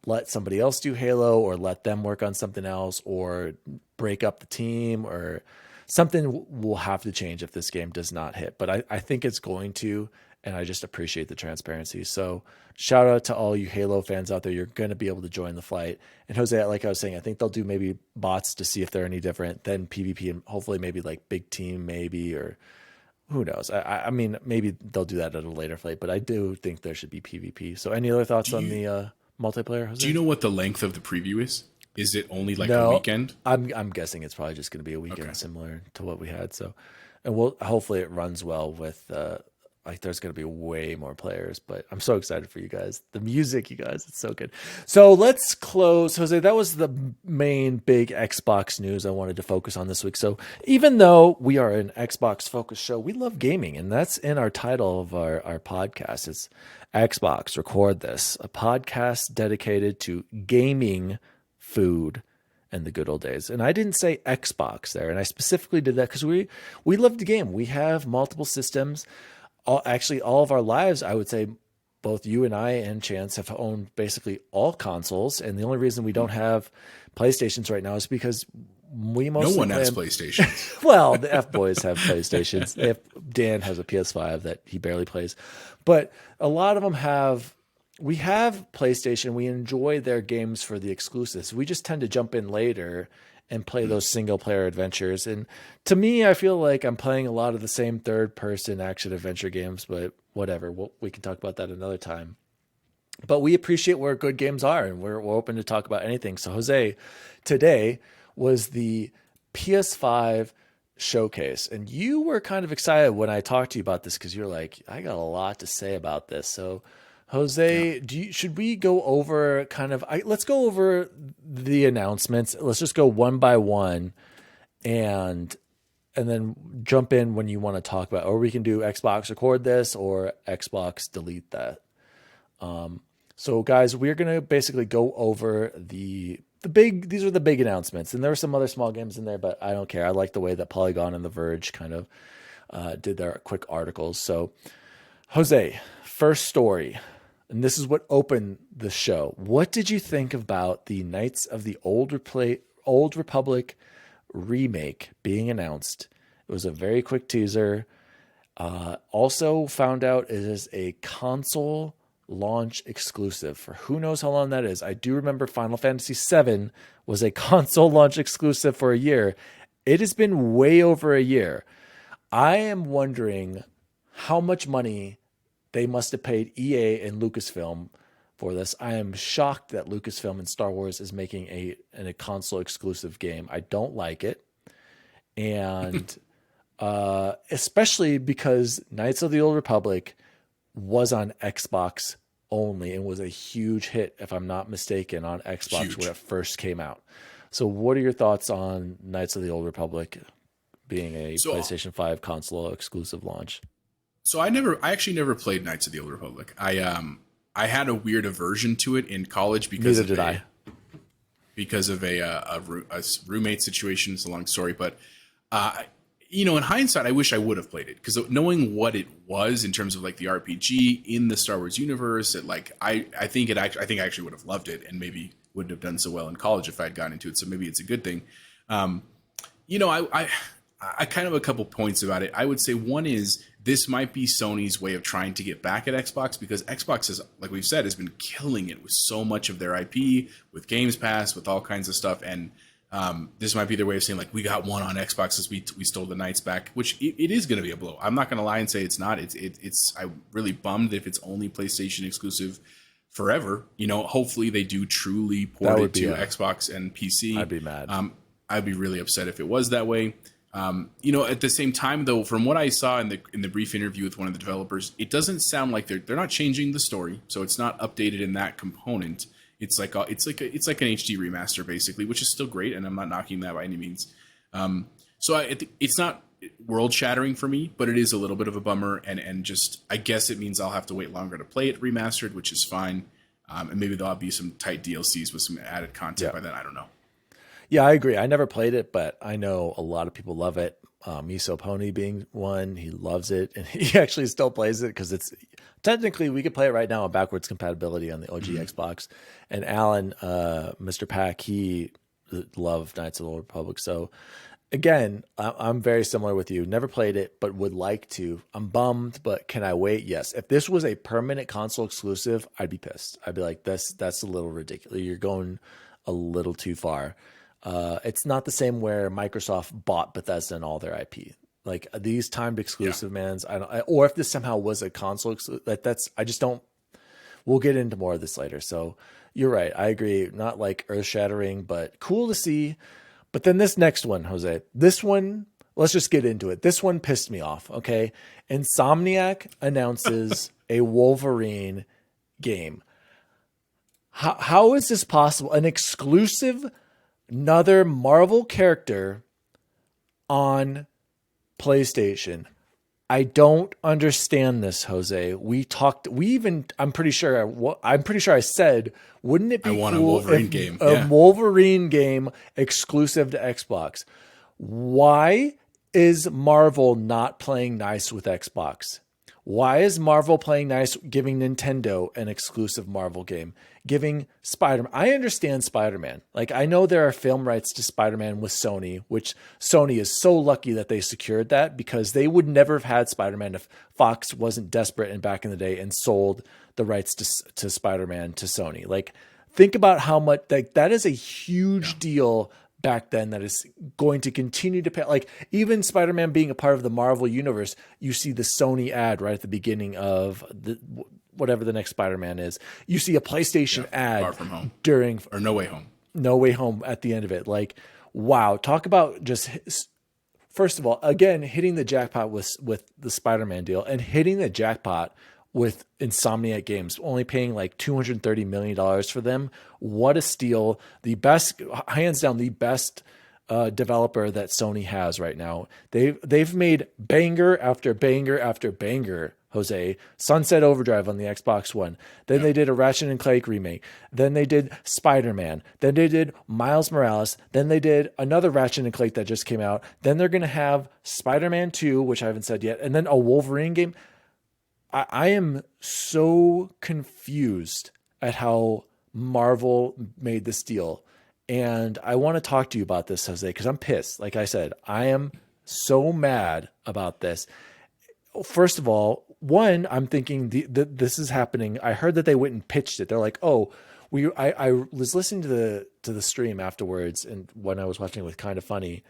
let somebody else do Halo, or let them work on something else, or break up the team, or something will have to change if this game does not hit. But I think it's going to, and I just appreciate the transparency. So shout out to all you Halo fans out there. You're going to be able to join the fight. And Jose, like I was saying, I think they'll do maybe bots to see if they're any different than PvP, and hopefully maybe like big team, maybe, or who knows? I mean, maybe they'll do that at a later fight, but I do think there should be PvP. So any other thoughts on the multiplayer, Jose? Do you know what the length of the preview is? Is it only like a weekend? I'm guessing it's probably just going to be a weekend, similar to what we had. So, and hopefully it runs well with like there's going to be way more players. But I'm so excited for you guys. The music, you guys, it's so good. So let's close, Jose. That was the main big Xbox news I wanted to focus on this week. So even though we are an Xbox focused show, we love gaming, and that's in our title of our podcast. It's Xbox Record This, a podcast dedicated to gaming, food, and the good old days. And I didn't say Xbox there, and I specifically did that because we love the game. We have multiple systems. Actually, all of our lives, I would say, both you and I and Chance have owned basically all consoles. And the only reason we don't have PlayStations right now is because we mostly no one has PlayStations. Well, the F boys have PlayStations. Dan has a PS5 that he barely plays, but a lot of them have. We have PlayStation. We enjoy their games for the exclusives. We just tend to jump in later and play those single player adventures. And to me, I feel like I'm playing a lot of the same third person action adventure games, but whatever. We can talk about that another time. But we appreciate where good games are, and we're open to talk about anything. So Jose, today was the PS5 showcase, and you were kind of excited when I talked to you about this, because you're like, I got a lot to say about this. So Jose, should we go over let's go over the announcements. Let's just go one by one, and then jump in when you want to talk about, or we can do Xbox Record This or Xbox Delete That. So guys, we're going to basically go over these are the big announcements, and there were some other small games in there, but I don't care. I like the way that Polygon and The Verge kind of did their quick articles. So Jose, first story. And this is what opened the show. What did you think about the Knights of the Old Republic remake being announced? It was a very quick teaser. Also found out it is a console launch exclusive for who knows how long that is. I do remember Final Fantasy VII was a console launch exclusive for a year. It has been way over a year. I am wondering how much money they must have paid EA and Lucasfilm for this. I am shocked that Lucasfilm and Star Wars is making a console exclusive game. I don't like it. And especially because Knights of the Old Republic was on Xbox only and was a huge hit, if I'm not mistaken, on Xbox when it first came out. So what are your thoughts on Knights of the Old Republic being a PlayStation 5 console exclusive launch? So I actually never played Knights of the Old Republic. I had a weird aversion to it in college because of a roommate situation. It's a long story, but in hindsight, I wish I would have played it, because knowing what it was in terms of like the RPG in the Star Wars universe, I think I actually would have loved it, and maybe wouldn't have done so well in college if I had gotten into it. So maybe it's a good thing. I kind of have a couple points about it. I would say one is this might be Sony's way of trying to get back at Xbox, because Xbox has, like we've said, has been killing it with so much of their IP, with Games Pass, with all kinds of stuff. And this might be their way of saying, like, we got one on Xbox as we stole the Knights back, which it is going to be a blow. I'm not going to lie and say it's not. I'm really bummed if it's only PlayStation exclusive forever. Hopefully they do truly port it to Xbox and PC. I'd be mad. I'd be really upset if it was that way. At the same time, though, from what I saw in the brief interview with one of the developers, it doesn't sound like they're not changing the story, so it's not updated in that component. It's like an HD remaster basically, which is still great, and I'm not knocking that by any means. It's not world shattering for me, but it is a little bit of a bummer, and just I guess it means I'll have to wait longer to play it remastered, which is fine. And maybe there'll be some tight DLCs with some added content by then. I don't know. Yeah, I agree. I never played it, but I know a lot of people love it. Miso Pony being one, he loves it, and he actually still plays it because it's technically we could play it right now on backwards compatibility on the OG Xbox. And Alan, Mr. Pack, he loved Knights of the Old Republic. So again, I'm very similar with you. Never played it, but would like to. I'm bummed, but can I wait? Yes. If this was a permanent console exclusive, I'd be pissed. I'd be like, that's a little ridiculous. You're going a little too far. It's not the same where Microsoft bought Bethesda and all their IP. Like these timed exclusive mans, or if this somehow was a console exclusive, I just don't. We'll get into more of this later. So you're right. I agree. Not like earth shattering, but cool to see. But then this next one, Jose, this one, let's just get into it. This one pissed me off. Okay. Insomniac announces a Wolverine game. How is this possible? An exclusive, another Marvel character on PlayStation. I don't understand this, Jose. I'm pretty sure I said, wouldn't it be cool a Wolverine game? A Wolverine game exclusive to Xbox. Why is Marvel not playing nice with Xbox? Why is Marvel playing nice, giving Nintendo an exclusive Marvel game? Giving Spider-Man. I understand Spider-Man. Like, I know there are film rights to Spider-Man with Sony, which Sony is so lucky that they secured that because they would never have had Spider-Man if Fox wasn't desperate and back in the day and sold the rights to Spider-Man to Sony. Like, think about how much, like, that is a huge deal back then that is going to continue to pay. Like, even Spider-Man being a part of the Marvel universe, you see the Sony ad right at the beginning of whatever the next Spider-Man is. You see a PlayStation ad Far From Home during No Way Home. No Way Home at the end of it. Like, wow, talk about just, first of all, again, hitting the jackpot with the Spider-Man deal and hitting the jackpot with Insomniac Games, only paying like $230 million for them. What a steal. The best, hands down, the best developer that Sony has right now. They've made banger after banger after banger, Jose. Sunset Overdrive on the Xbox One. Then they did a Ratchet and Clank remake. Then they did Spider-Man. Then they did Miles Morales. Then they did another Ratchet and Clank that just came out. Then they're going to have Spider-Man 2, which I haven't said yet. And then a Wolverine game. I am so confused at how Marvel made this deal. And I want to talk to you about this, Jose, because I'm pissed. Like I said, I am so mad about this. First of all, one, I'm thinking this is happening. I heard that they went and pitched it. They're like, oh, I was listening to the stream afterwards, and when I was watching it with Kind of Funny,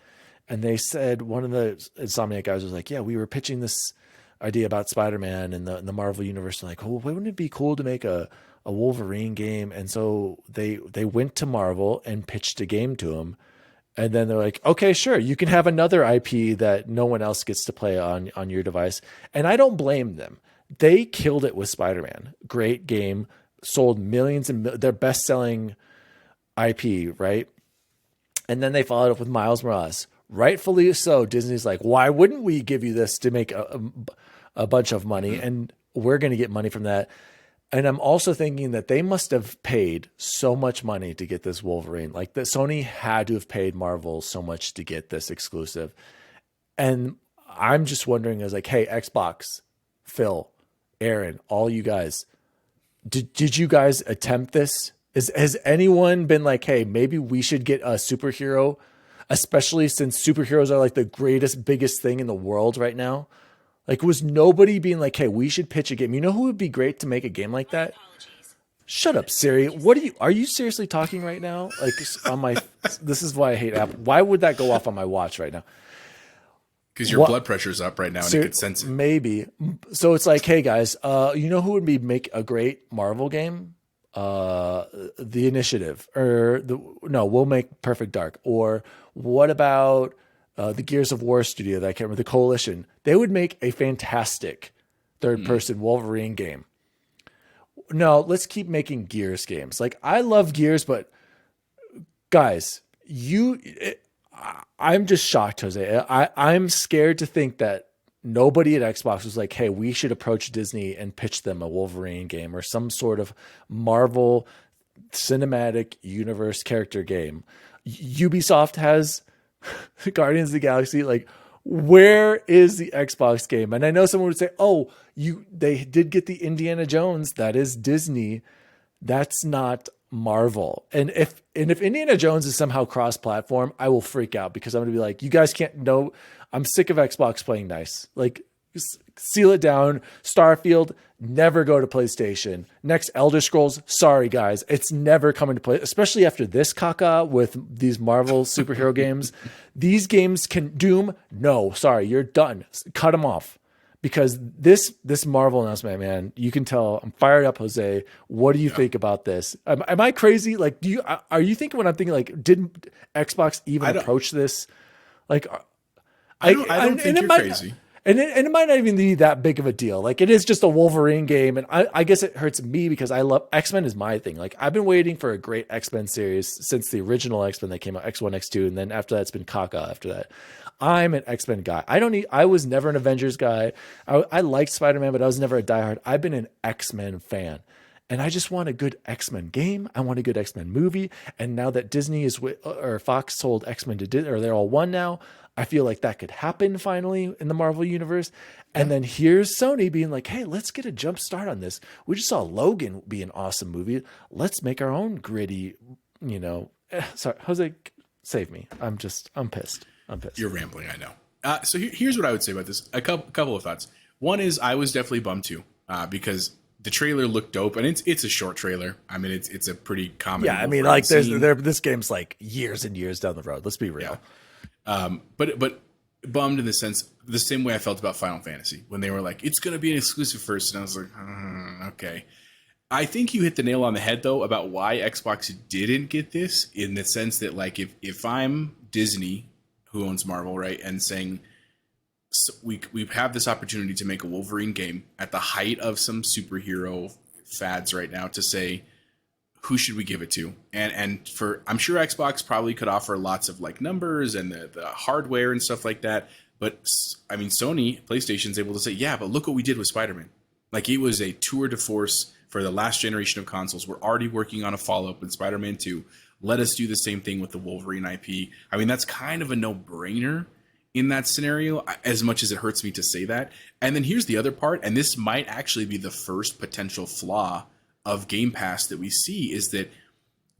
and they said, one of the Insomniac guys was like, yeah, we were pitching this idea about Spider-Man and the Marvel universe. And like, oh, wouldn't it be cool to make a Wolverine game? And so they went to Marvel and pitched a game to them. And then they're like, okay, sure, you can have another IP that no one else gets to play on your device. And I don't blame them. They killed it with Spider-Man. Great game, sold millions and their best-selling IP, right? And then they followed up with Miles Morales. Rightfully so. Disney's like, why wouldn't we give you this to make a bunch of money? And we're going to get money from that. And I'm also thinking that they must have paid so much money to get this Wolverine. Like, the Sony had to have paid Marvel so much to get this exclusive. And I'm just wondering, as like, hey, Xbox, Phil, Aaron, all you guys, did you guys attempt this? Has anyone been like, hey, maybe we should get a superhero, especially since superheroes are like the greatest, biggest thing in the world right now? Like, was nobody being like, hey, we should pitch a game? You know who would be great to make a game like that? Shut up, Siri. Are you seriously talking right now? Like, this is why I hate Apple. Why would that go off on my watch right now? Because your blood pressure's up right now and it could sense it. Maybe. So it's like, hey guys, you know who would make a great Marvel game? The Initiative, we'll make Perfect Dark, or What about the Gears of War studio that I can't remember, the Coalition? They would make a fantastic third person Wolverine game. No, let's keep making Gears games. Like, I love Gears, but guys, I'm just shocked, Jose. I'm scared to think that nobody at Xbox was like, hey, we should approach Disney and pitch them a Wolverine game or some sort of Marvel cinematic universe character game. Ubisoft has Guardians of the Galaxy. Like, where is the Xbox game? And I know someone would say, oh, they did get the Indiana Jones. That is Disney. That's not Marvel. And if Indiana Jones is somehow cross-platform, I will freak out because I'm going to be like, you guys can't know. I'm sick of Xbox playing nice. Like, seal it down. Starfield, never go to PlayStation. Next Elder Scrolls, sorry guys, it's never coming to play, especially after this caca with these Marvel superhero games. These games can Doom, no, sorry, you're done. Cut them off. Because this Marvel announcement, man, you can tell I'm fired up, Jose. What do you think about this? Am I crazy? Like, are you thinking what I'm thinking? Like, didn't Xbox even approach this? Like, I don't think you're crazy. And it might not even be that big of a deal. Like, it is just a Wolverine game. And I guess it hurts me because I love X-Men is my thing. Like, I've been waiting for a great X-Men series since the original X-Men that came out, X1, X2. And then after that, it's been caca after that. I'm an X-Men guy. I was never an Avengers guy. I liked Spider-Man, but I was never a diehard. I've been an X-Men fan. And I just want a good X-Men game. I want a good X-Men movie. And now that Disney or Fox sold X-Men to Disney, or they're all one now, I feel like that could happen finally in the Marvel universe. And then here's Sony being like, hey, let's get a jump start on this. We just saw Logan be an awesome movie. Let's make our own gritty, sorry, Jose, save me. I'm pissed. I'm pissed. You're rambling, I know. So here's what I would say about this. A couple of thoughts. One is I was definitely bummed too, because the trailer looked dope, and it's a short trailer. I mean, it's a pretty common. Yeah, I mean, like this game's like years and years down the road. Let's be real. Yeah. But bummed in the sense the same way I felt about Final Fantasy when they were like, it's going to be an exclusive first, and I was like, okay. I think you hit the nail on the head though about why Xbox didn't get this, in the sense that, like, if I'm Disney, who owns Marvel, right, and saying, so we have this opportunity to make a Wolverine game at the height of some superhero fads right now, to say, who should we give it to? And for, I'm sure Xbox probably could offer lots of like numbers and the hardware and stuff like that. But I mean, Sony, PlayStation's able to say, yeah, but look what we did with Spiderman. Like, it was a tour de force for the last generation of consoles. We're already working on a follow-up with Spider-Man 2. Let us do the same thing with the Wolverine IP. I mean, that's kind of a no-brainer in that scenario, as much as it hurts me to say that. And then here's the other part, and this might actually be the first potential flaw of Game Pass that we see, is that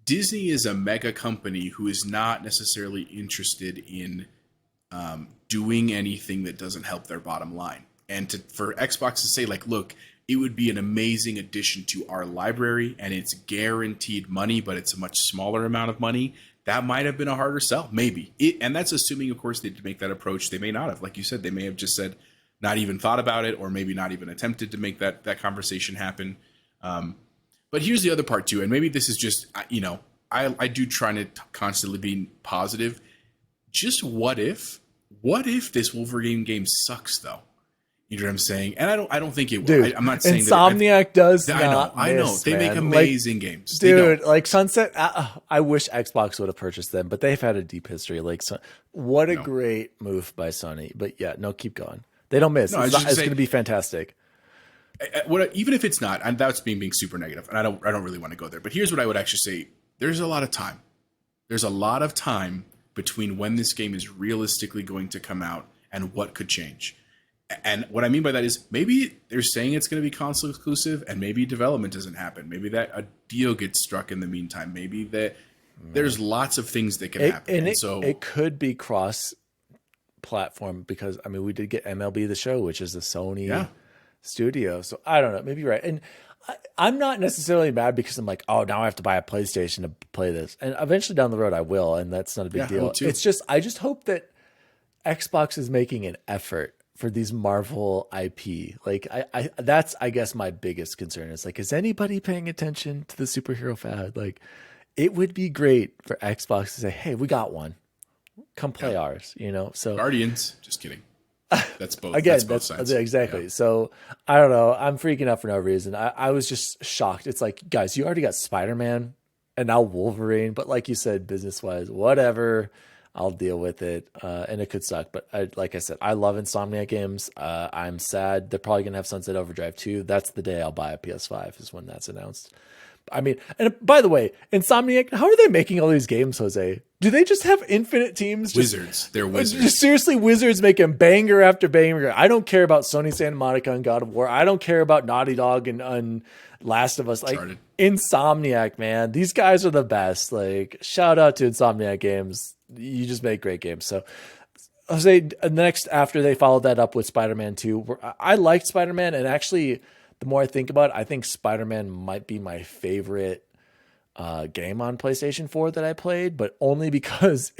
Disney is a mega company who is not necessarily interested in doing anything that doesn't help their bottom line. And for Xbox to say, like, look, it would be an amazing addition to our library, and it's guaranteed money, but it's a much smaller amount of money, that might have been a harder sell, maybe. And that's assuming, of course, they did make that approach. They may not have. Like you said, they may have just said, not even thought about it, or maybe not even attempted to make that conversation happen. But here's the other part, too, and maybe this is just, I do try to constantly be positive. Just what if this Wolverine game sucks, though? You know what I'm saying? And I don't think it will. Dude, I'm not saying Insomniac does I not I know. miss, They man. make amazing games. Dude, like Sunset, I wish Xbox would have purchased them, but they've had a deep history. Like, what a great move by Sony. But yeah, no, keep going. They don't miss. It's going to be fantastic. Even if it's not, and that's being super negative, and I don't really want to go there. But here's what I would actually say: there's a lot of time. There's a lot of time between when this game is realistically going to come out and what could change. And what I mean by that is, maybe they're saying it's going to be console exclusive, and maybe development doesn't happen. Maybe that a deal gets struck in the meantime. Maybe that there's lots of things that can happen. And so it could be cross-platform, because I mean, we did get MLB The Show, which is the Sony studio. So I don't know. Maybe you're right. And I'm not necessarily mad because I'm like, oh, now I have to buy a PlayStation to play this. And eventually down the road I will, and that's not a big deal. It's just, I just hope that Xbox is making an effort for these Marvel IP. Like, that's, I guess, my biggest concern is, like, is anybody paying attention to the superhero fad? Like, it would be great for Xbox to say, hey, we got one. come play ours, you know? So Guardians, just kidding. That's both. again, That's both sides. exactly. Yeah. So I don't know. I'm freaking out for no reason. I was just shocked. It's like, guys, you already got Spider-Man and now Wolverine, but like you said, business wise, whatever, I'll deal with it. And it could suck, but like I said, I love Insomniac games. I'm sad. They're probably going to have Sunset Overdrive too. That's the day I'll buy a PS5 is when that's announced. I mean, and by the way, Insomniac, how are they making all these games, Jose? Do they just have infinite teams? Wizards. They're wizards. Just seriously, wizards making banger after banger. I don't care about Sony Santa Monica and God of War. I don't care about Naughty Dog and Last of Us. Like Uncharted. Insomniac, man. These guys are the best. Like, shout out to Insomniac Games. You just make great games. So Jose, next after they followed that up with Spider-Man 2, I liked Spider-Man, and actually the more I think about it, I think Spider-Man might be my favorite game on PlayStation 4 that I played, but only because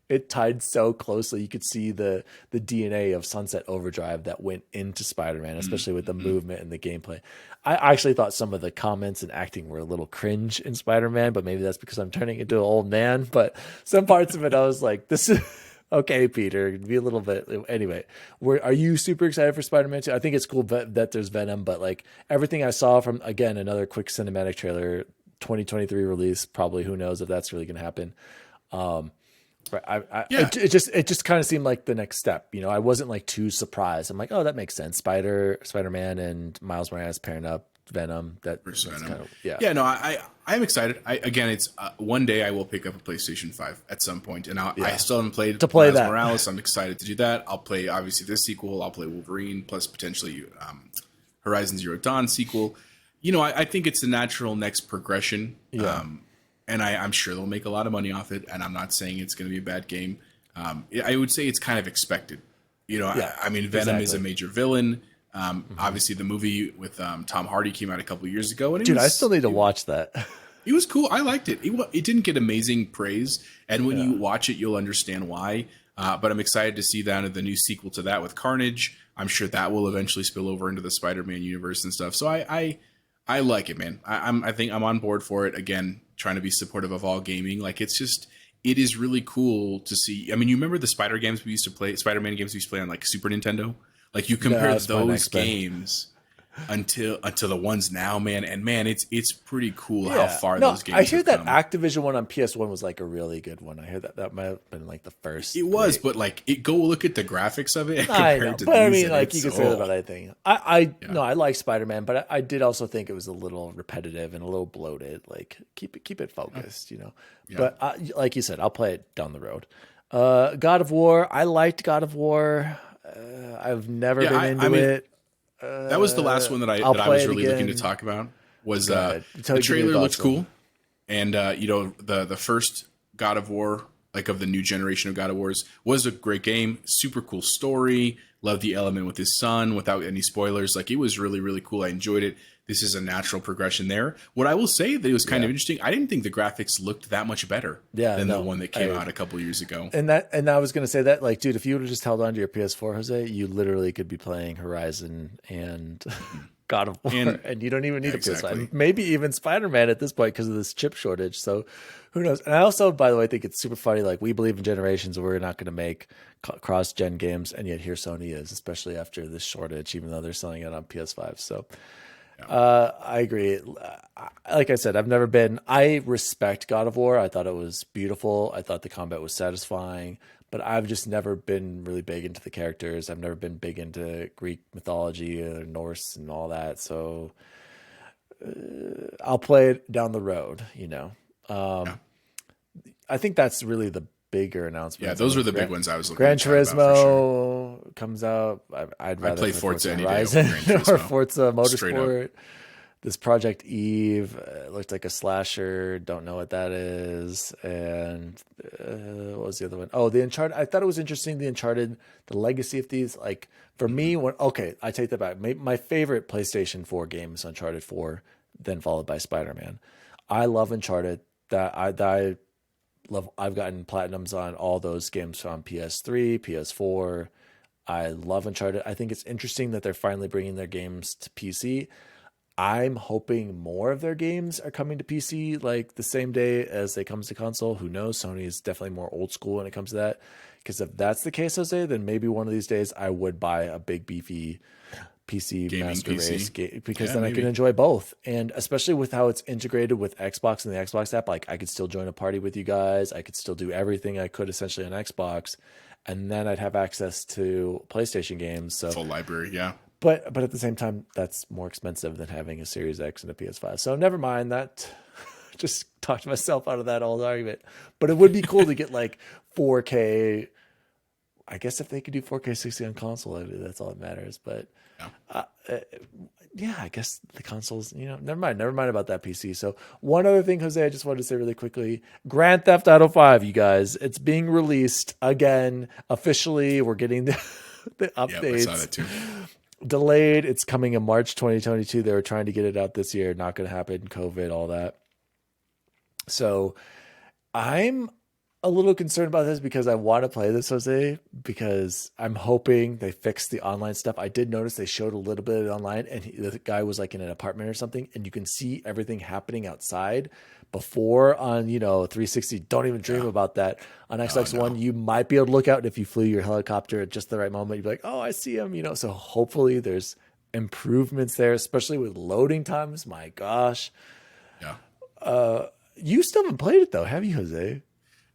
it tied so closely. You could see the DNA of Sunset Overdrive that went into Spider-Man, especially with the movement and the gameplay. I actually thought some of the comments and acting were a little cringe in Spider-Man, but maybe that's because I'm turning into an old man. But some parts of it, I was like, this is... Okay, Peter, be a little bit. Anyway, are you super excited for Spider-Man 2? I think it's cool that there's Venom, but like everything I saw from, again, another quick cinematic trailer, 2023 release, probably who knows if that's really going to happen. It just kind of seemed like the next step. You know, I wasn't like too surprised. I'm like, oh, that makes sense. Spider-Man and Miles Morales pairing up. Venom. That's kind of, yeah. No, I'm excited. Again, it's one day I will pick up a PlayStation 5 at some point, and I still haven't played Miles that. Morales. I'm excited to do that. I'll play obviously this sequel. I'll play Wolverine plus potentially Horizon Zero Dawn sequel. You know, I think it's the natural next progression. Yeah. And I'm sure they'll make a lot of money off it. And I'm not saying it's going to be a bad game. I would say it's kind of expected. You know, I mean, Venom is a major villain. Obviously, the movie with Tom Hardy came out a couple of years ago, and I still need to watch that. It was cool. I liked it. It didn't get amazing praise, and when you watch it, you'll understand why. But I'm excited to see that the new sequel to that with Carnage. I'm sure that will eventually spill over into the Spider-Man universe and stuff. So I like it, man. I think I'm on board for it. Again, trying to be supportive of all gaming. Like it is really cool to see. I mean, you remember the Spider-Man games we used to play on like Super Nintendo? Like you compare those games until the ones now, man, and man, it's pretty cool how far those games. I hear that come. Activision one on PS1 was like a really good one. I hear that might have been like the first. It was, but like go look at the graphics of it. I know, but I mean, like you can say that about anything. I like Spider-Man, but I did also think it was a little repetitive and a little bloated. Like keep it focused, you know. Yeah. But like you said, I'll play it down the road. God of War, I liked God of War. I've never been into it. That was the last one that I was really looking to talk about. Was the trailer looks cool, and the first God of War, like of the new generation of God of Wars, was a great game. Super cool story. Loved the element with his son. Without any spoilers, like it was really really cool. I enjoyed it. This is a natural progression there. What I will say that it was kind of interesting. I didn't think the graphics looked that much better than the one that came out a couple years ago. And I was going to say that, like, dude, if you would have just held on to your PS4, Jose, you literally could be playing Horizon and God of War, and you don't even need a PS5. Maybe even Spider-Man at this point because of this chip shortage. So who knows? And I also, by the way, think it's super funny. Like, we believe in generations. We're not going to make cross-gen games, and yet here Sony is, especially after this shortage, even though they're selling it on PS5. So I agree. Like I said, I respect God of War. I thought it was beautiful. I thought the combat was satisfying, but I've just never been really big into the characters. I've never been big into Greek mythology or Norse and all that. So I'll play it down the road, you know. I think that's really the bigger announcement. Yeah, those were the big ones I was looking at. Gran Turismo comes out. I'd rather play Forza any Horizon day or Forza Motorsport. This Project Eve looked like a slasher. Don't know what that is. And what was the other one? Oh, the Uncharted. I thought it was interesting. The Uncharted, the legacy of these. Like for me, I take that back. My favorite PlayStation 4 game is Uncharted 4, then followed by Spider-Man. I love Uncharted. I've gotten platinums on all those games on PS3, PS4. I love Uncharted. I think it's interesting that they're finally bringing their games to PC. I'm hoping more of their games are coming to PC like the same day as they comes to console. Who knows? Sony is definitely more old school when it comes to that. Because if that's the case, Jose, then maybe one of these days I would buy a big beefy PC Gaming Master PC. Race because Yeah, then maybe. I can enjoy both. And especially with how it's integrated with Xbox and the Xbox app, like I could still join a party with you guys. I could still do everything I could essentially on Xbox. And then I'd have access to PlayStation games. So Full library, yeah. but at the same time, that's more expensive than having a Series X and a PS5. So never mind that. Just talked myself out of that old argument. But it would be cool to get like 4K. I guess if they could do 4K 60 on console, that's all that matters. But yeah, I guess the consoles, never mind about that PC. So one other thing, Jose, I just wanted to say really quickly, Grand Theft Auto 5, you guys, it's being released again officially. We're getting the updates. Yeah, I saw that too. Delayed. It's coming in March 2022. They were trying to get it out this year. Not going to happen. COVID, all that. So I'm a little concerned about this because I want to play this, Jose, because I'm hoping they fix the online stuff. I did notice they showed a little bit of it online, and the guy was like in an apartment or something, and you can see everything happening outside. Before on 360, don't even dream about that. On Xbox One, you might be able to look out, and if you flew your helicopter at just the right moment, you'd be like, oh, I see him. So hopefully there's improvements there, especially with loading times. My gosh. Yeah. You still haven't played it though, have you, Jose?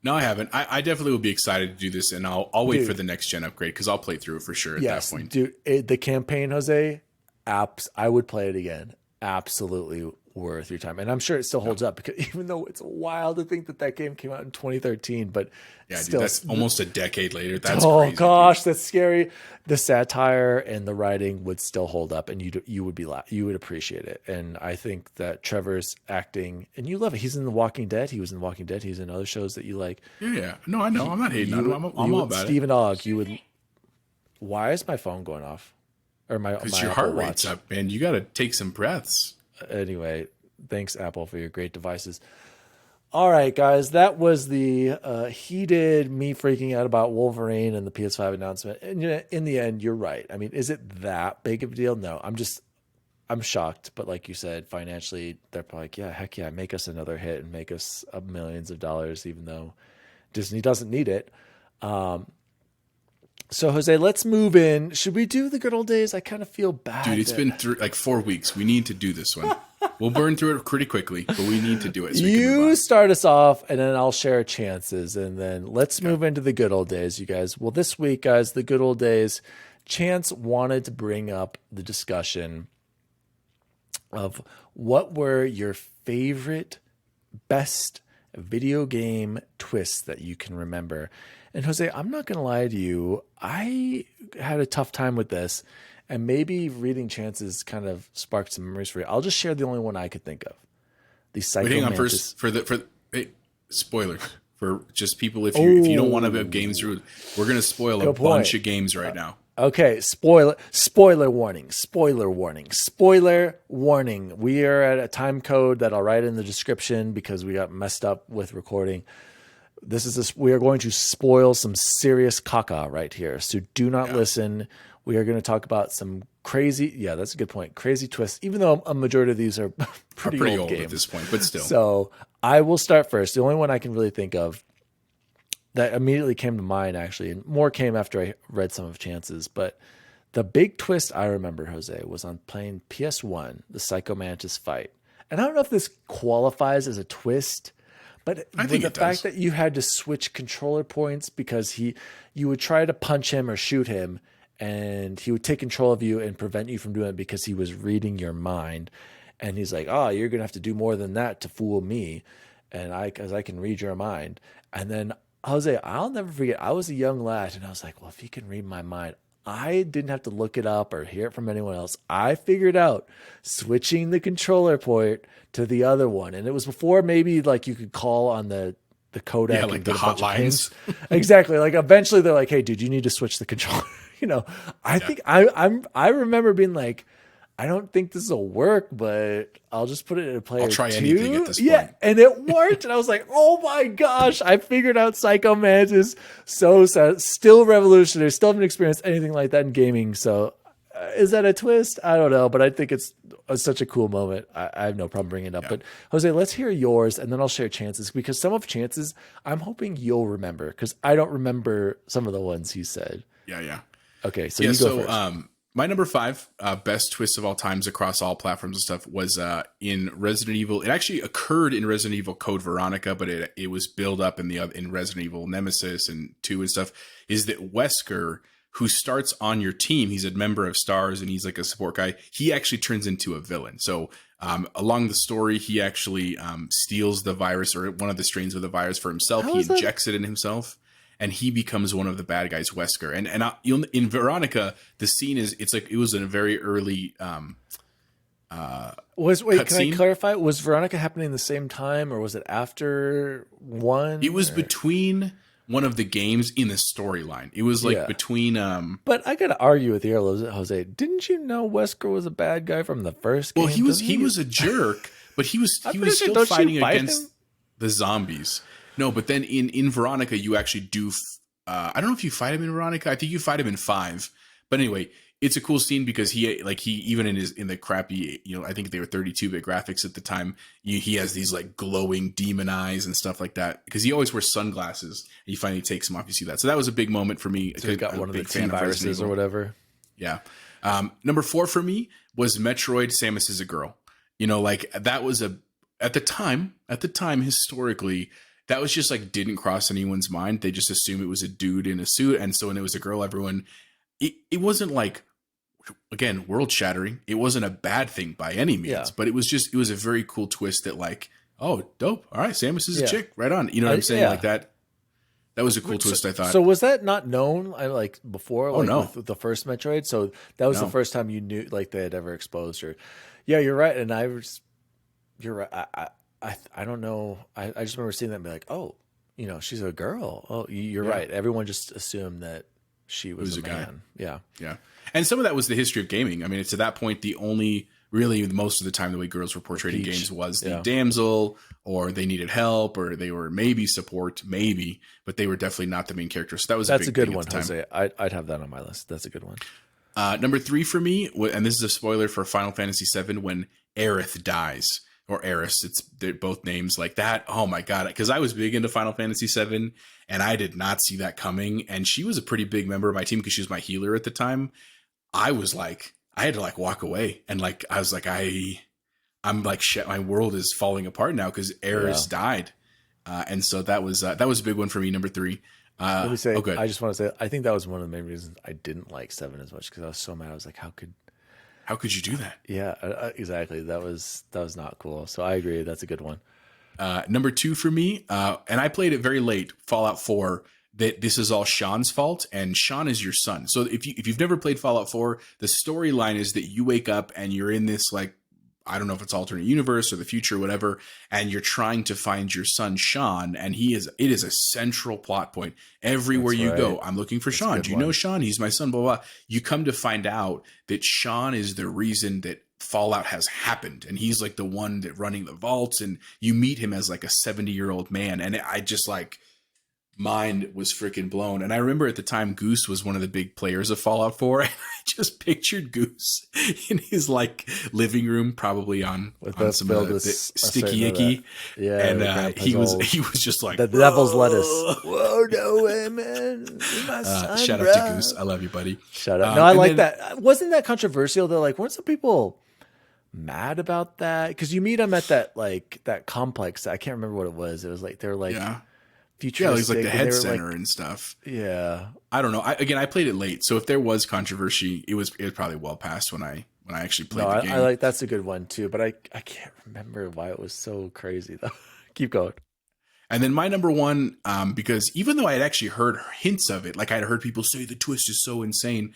No, I haven't. I definitely will be excited to do this, and I'll wait for the next gen upgrade because I'll play through it for sure at that point. Dude, the campaign, Jose, I would play it again. Absolutely worth your time, and I'm sure it still holds up because even though it's wild to think that game came out in 2013, but still, dude, that's almost a decade later. That's crazy, gosh, dude. That's scary. The satire and the writing would still hold up, and you would appreciate it. And I think that Trevor's acting, and you love it. He's in The Walking Dead. He was in The Walking Dead. He's in other shows that you like. Yeah. No, I know. I'm not hating on him. I'm all about Stephen Ogg, you would. Why is my phone going off? Or because your heart rate's up, man. You got to take some breaths. Anyway, thanks, Apple, for your great devices. All right, guys, that was the heated me freaking out about Wolverine and the PS5 announcement. And in the end, you're right. I mean, is it that big of a deal? No, I'm shocked. But like you said, financially, they're probably like, yeah, heck yeah, make us another hit and make us millions of dollars, even though Disney doesn't need it. So, Jose, let's move in. Should we do the good old days? I kind of feel bad. Dude, it's been through like 4 weeks. We need to do this one. We'll burn through it pretty quickly, but we need to do it. So you start us off, and then I'll share chances, and then let's move into the good old days, you guys. Well, this week, guys, the good old days, Chance wanted to bring up the discussion of what were your favorite, best video game twists that you can remember. And Jose, I'm not going to lie to you. I had a tough time with this, and maybe reading Chances kind of sparked some memories for you. I'll just share the only one I could think of. The Psycho Wait, hang on Mantis. first spoiler for just people if you don't want to have games rude, we're going to spoil a bunch of games right now. Okay, spoiler warning. We are at a time code that I'll write in the description because we got messed up with recording. We are going to spoil some serious caca right here. So do not listen. We are going to talk about some crazy, that's a good point, crazy twists, even though a majority of these are pretty old games at this point, but still. So I will start first. The only one I can really think of that immediately came to mind, actually, and more came after I read some of Chance's, but the big twist I remember, Jose, was on playing PS1, the Psycho Mantis fight. And I don't know if this qualifies as a twist, but the fact that you had to switch controller points because you would try to punch him or shoot him, and he would take control of you and prevent you from doing it because he was reading your mind. And he's like, oh, you're going to have to do more than that to fool me. And because I can read your mind. And then Jose, I'll never forget, I was a young lad, and I was like, well, if he can read my mind, I didn't have to look it up or hear it from anyone else. I figured out switching the controller port to the other one. And it was before maybe like you could call on the codec. Yeah, like the hotlines. Exactly. Like eventually they're like, hey, dude, you need to switch the controller. I think I remember being like, I don't think this will work, but I'll just put it in a player. I'll try 2. anything at this point. Yeah, and it worked. And I was like, oh my gosh, I figured out Psycho Mantis. So sad. Still revolutionary. Still haven't experienced anything like that in gaming. So is that a twist? I don't know, but I think it's such a cool moment. I have no problem bringing it up. Yeah. But Jose, let's hear yours, and then I'll share Chance's, because some of Chance's I'm hoping you'll remember, because I don't remember some of the ones he said. Yeah. Okay, so you go first. My number 5 best twist of all times across all platforms and stuff was in Resident Evil. It actually occurred in Resident Evil Code Veronica, but it was built up in Resident Evil Nemesis and 2 and stuff. Is that Wesker, who starts on your team? He's a member of STARS and he's like a support guy. He actually turns into a villain. So along the story, he actually steals the virus, or one of the strains of the virus, for himself. He injects it in himself. And he becomes one of the bad guys, Wesker. And in Veronica, the scene is, it's like, it was in a very early can I clarify? Was Veronica happening the same time, or was it after one? It was between one of the games in the storyline. It was like between. But I gotta argue with you, Jose. Didn't you know Wesker was a bad guy from the first game? Well, he was a jerk, but he was still fighting against the zombies. No, but then in Veronica, you actually do. I don't know if you fight him in Veronica. I think you fight him in 5. But anyway, it's a cool scene because he even in the crappy, I think they were 32-bit graphics at the time. He has these like glowing demon eyes and stuff like that, because he always wears sunglasses. And he finally takes them off. You see that. So that was a big moment for me. So he got one of the T viruses or whatever. Yeah. Number 4 for me was Metroid: Samus is a Girl. That was at the time historically. That was just like, didn't cross anyone's mind. They just assumed it was a dude in a suit. And so when it was a girl, everyone, it wasn't like, again, world shattering. It wasn't a bad thing by any means, but it was a very cool twist that like, oh, dope. All right. Samus is a chick, right on. You know what I'm saying? Like that was a cool twist, I thought. So was that not known like before? Oh, no. With the first Metroid. So that was the first time you knew like they had ever exposed her. Yeah, you're right. And you're right. I don't know. I just remember seeing that and be like, oh, she's a girl. Oh, you're right. Everyone just assumed that she was a man. Guy. Yeah. And some of that was the history of gaming. I mean, to that point, the only really most of the time the way girls were portrayed in games was the damsel, or they needed help, or they were maybe support, but they were definitely not the main character. So that's a good one, Jose. I'd have that on my list. That's a good one. Number 3 for me, and this is a spoiler for Final Fantasy VII, when Aerith dies. Or Eris, they're both names like that. Oh my god! Because I was big into Final Fantasy VII, and I did not see that coming. And she was a pretty big member of my team because she was my healer at the time. I was like, I had to like walk away, and like I was like, I'm like, shit, my world is falling apart now because Eris died. And so that was a big one for me. Number 3. Let me say, I just want to say, I think that was one of the main reasons I didn't like 7 as much, because I was so mad. I was like, how could you do that? Yeah, exactly. That was not cool. So I agree. That's a good one. Number 2 for me, and I played it very late, Fallout 4, that this is all Sean's fault, and Sean is your son. So if you've never played Fallout 4, the storyline is that you wake up and you're in this like, I don't know if it's alternate universe or the future or whatever, and you're trying to find your son Sean, and it is a central plot point. Everywhere you go, I'm looking for Sean. Do you know Sean? He's my son, blah, blah, blah. You come to find out that Sean is the reason that Fallout has happened, and he's like the one that running the vaults, and you meet him as like a 70-year-old man, and I just like, mind was freaking blown. And I remember at the time Goose was one of the big players of Fallout 4, and I just pictured Goose in his like living room, probably on some of the sticky icky. Yeah. And he was just like, the devil's lettuce. Whoa, no way, man. My son, shout out to Goose. I love you, buddy. Shout out. No, I like that. Wasn't that controversial though? Like, weren't some people mad about that? Because you meet him at that complex. I can't remember what it was. It was like, they're like, yeah, he's like the head center and stuff. Yeah, I don't know. I played it late, so if there was controversy, it was probably well past when I actually played the game. I like, that's a good one too, but I can't remember why it was so crazy though. Keep going. And then my number 1, because even though I had actually heard hints of it, like I had heard people say the twist is so insane,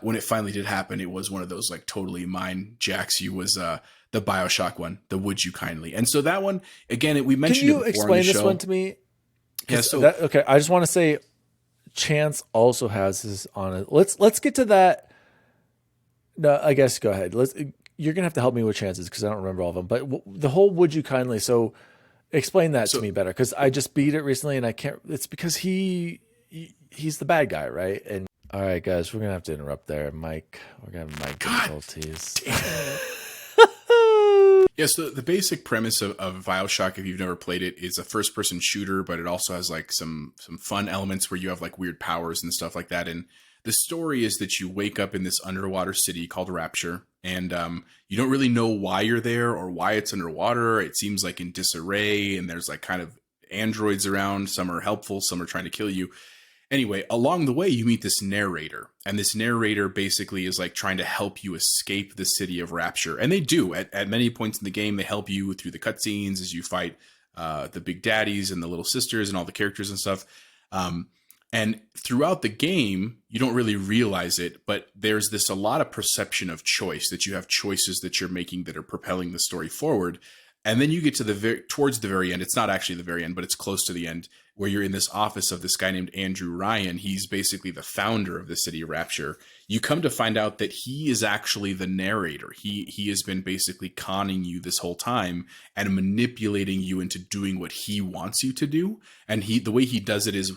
when it finally did happen, it was one of those like totally mind jacks. You was the BioShock one, the Would You Kindly, and so that one again, we mentioned. Can you explain this one to me? Yeah, so okay. I just want to say, Chance also has this on it. Let's get to that. No, I guess go ahead. You're gonna have to help me with Chances because I don't remember all of them. But the whole "Would You Kindly." So explain that to me better, because I just beat it recently and I can't. It's because he's the bad guy, right? And all right, guys, we're gonna have to interrupt there, Mike. We're gonna have Mike difficulties. Yeah, so the basic premise of BioShock, if you've never played it, is a first-person shooter, but it also has like some fun elements where you have like weird powers and stuff like that. And the story is that you wake up in this underwater city called Rapture, and you don't really know why you're there or why it's underwater. It seems like in disarray, and there's like kind of androids around. Some are helpful, some are trying to kill you. Anyway, along the way, you meet this narrator, and this narrator basically is like trying to help you escape the city of Rapture. And they do at many points in the game. They help you through the cutscenes as you fight the big daddies and the little sisters and all the characters and stuff. And throughout the game, you don't really realize it, but there's a lot of perception of choice, that you have choices that you're making that are propelling the story forward. And then you get to towards the very end. It's not actually the very end, but it's close to the end, where you're in this office of this guy named Andrew Ryan. He's basically the founder of the city of Rapture. You come to find out that he is actually the narrator. He has been basically conning you this whole time and manipulating you into doing what he wants you to do. And the way he does it is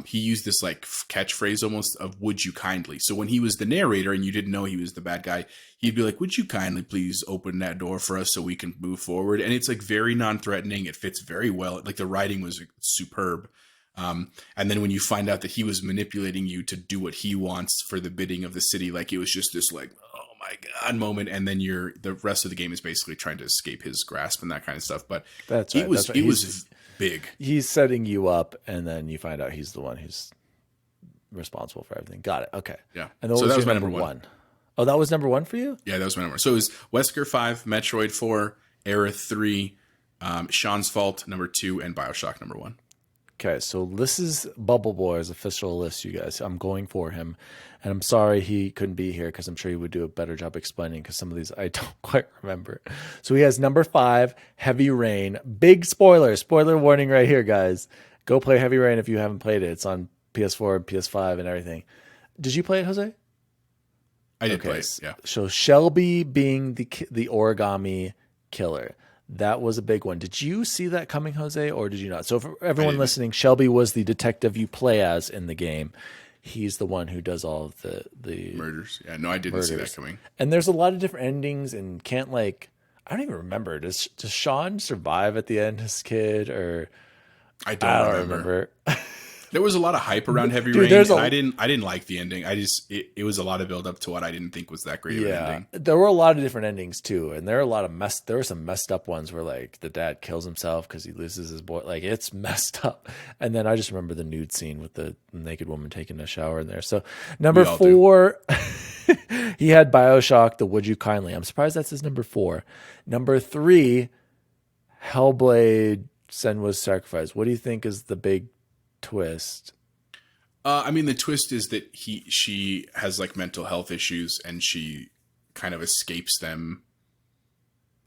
he used this like catchphrase almost of "would you kindly." So when he was the narrator and you didn't know he was the bad guy, he'd be like, "Would you kindly please open that door for us so we can move forward?" And it's like very non-threatening. It fits very well. Like the writing was superb. And then when you find out that he was manipulating you to do what he wants for the bidding of the city, like it was just this like, oh my God moment. And then the rest of the game is basically trying to escape his grasp and that kind of stuff. But That's right. It was big. He's setting you up, and then you find out he's the one who's responsible for everything. Got it. Okay. Yeah. And so that was my number one. Oh, that was number one for you? Yeah, that was my number one. So it was Wesker 5, Metroid 4, Era 3, Sean's Fault number 2, and BioShock number 1. Okay, so this is BubbleBoy's official list, you guys. I'm going for him. And I'm sorry he couldn't be here because I'm sure he would do a better job explaining because some of these I don't quite remember. So he has number 5, Heavy Rain. Big spoiler. Spoiler warning right here, guys. Go play Heavy Rain if you haven't played it. It's on PS4 and PS5 and everything. Did you play it, Jose? I did play it, yeah. So Shelby being the origami killer. That was a big one. Did you see that coming, Jose, or did you not? So for everyone listening, Shelby was the detective you play as in the game. He's the one who does all of the murders. Yeah, no, I didn't see that coming. And there's a lot of different endings, and I don't even remember. Does Sean survive at the end, his kid, or I don't remember. There was a lot of hype around Heavy Rain. I didn't like the ending. It was a lot of build up to what I didn't think was that great of an ending. There were a lot of different endings too, and there were some messed up ones where like the dad kills himself because he loses his boy. Like it's messed up. And then I just remember the nude scene with the naked woman taking a shower in there. So number 4, he had BioShock, the Would You Kindly. I'm surprised that's his number 4. Number 3, Hellblade: Senua's Sacrifice. What do you think is the big twist? I mean, the twist is that she has like mental health issues, and she kind of escapes them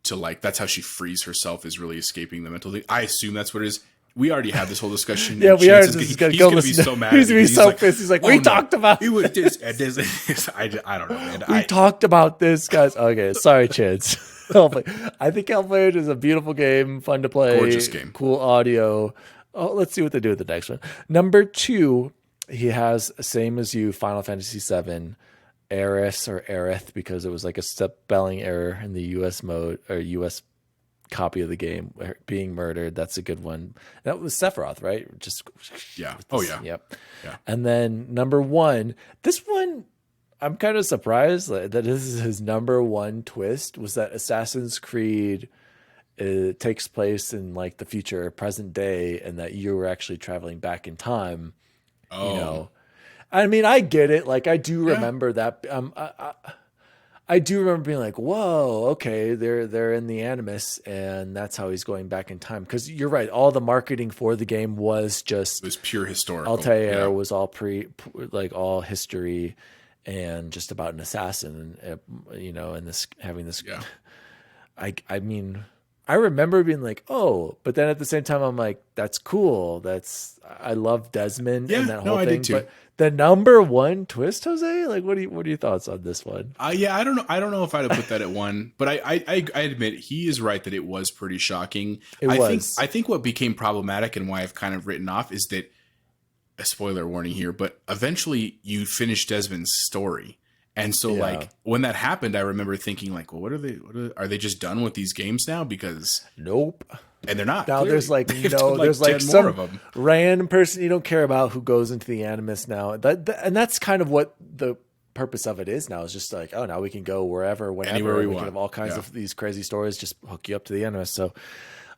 to like, that's how she frees herself, is really escaping the mental thing. I assume that's what it is. We already had this whole discussion. Yeah, we are. He's going to be so mad. He's going to be so pissed. He's like, we talked about this. I don't know, man. We talked about this, guys. Okay, sorry, Chance. I think Hellblade is a beautiful game, fun to play. Gorgeous game. Cool audio. Oh, let's see what they do with the next one. Number 2, he has, same as you, Final Fantasy VII, Aerith or Aerith, because it was like a spelling error in the US mode or US copy of the game, being murdered. That's a good one. That was Sephiroth, right? Just yeah. Yep. Yeah. And then number 1, this one, I'm kind of surprised that this is his number 1 twist, was that Assassin's Creed, it takes place in like the future, present day, and that you were actually traveling back in time. Oh. You know, I mean, I get it. Like, I do remember that. I do remember being like, "Whoa, okay, they're in the Animus, and that's how he's going back in time." Because you're right, all the marketing for the game was pure historical. Altair was all all history, and just about an assassin, and this having this. Yeah. I mean, I remember being like, oh, but then at the same time, I'm like, that's cool. I love Desmond and that whole thing. I did too. But the number 1 twist, Jose, like, what are your thoughts on this one? Yeah, I don't know. I don't know if I'd have put that at 1, but I admit he is right that it was pretty shocking. I think what became problematic and why I've kind of written off is that, a spoiler warning here, but eventually you finish Desmond's story. And so Yeah. like when that happened, I remember thinking like, well, are they just done with these games now? Because, Nope. and they're not, Now clearly. there's like They've done no, there's like like 10 more some of them. random person you don't care about who goes into the Animus now. And that's kind of what the purpose of it is now. Is just like, oh, now we can go wherever, whenever, Anywhere we and we can want. have all kinds Yeah. of these crazy stories. Just hook you up to the Animus. So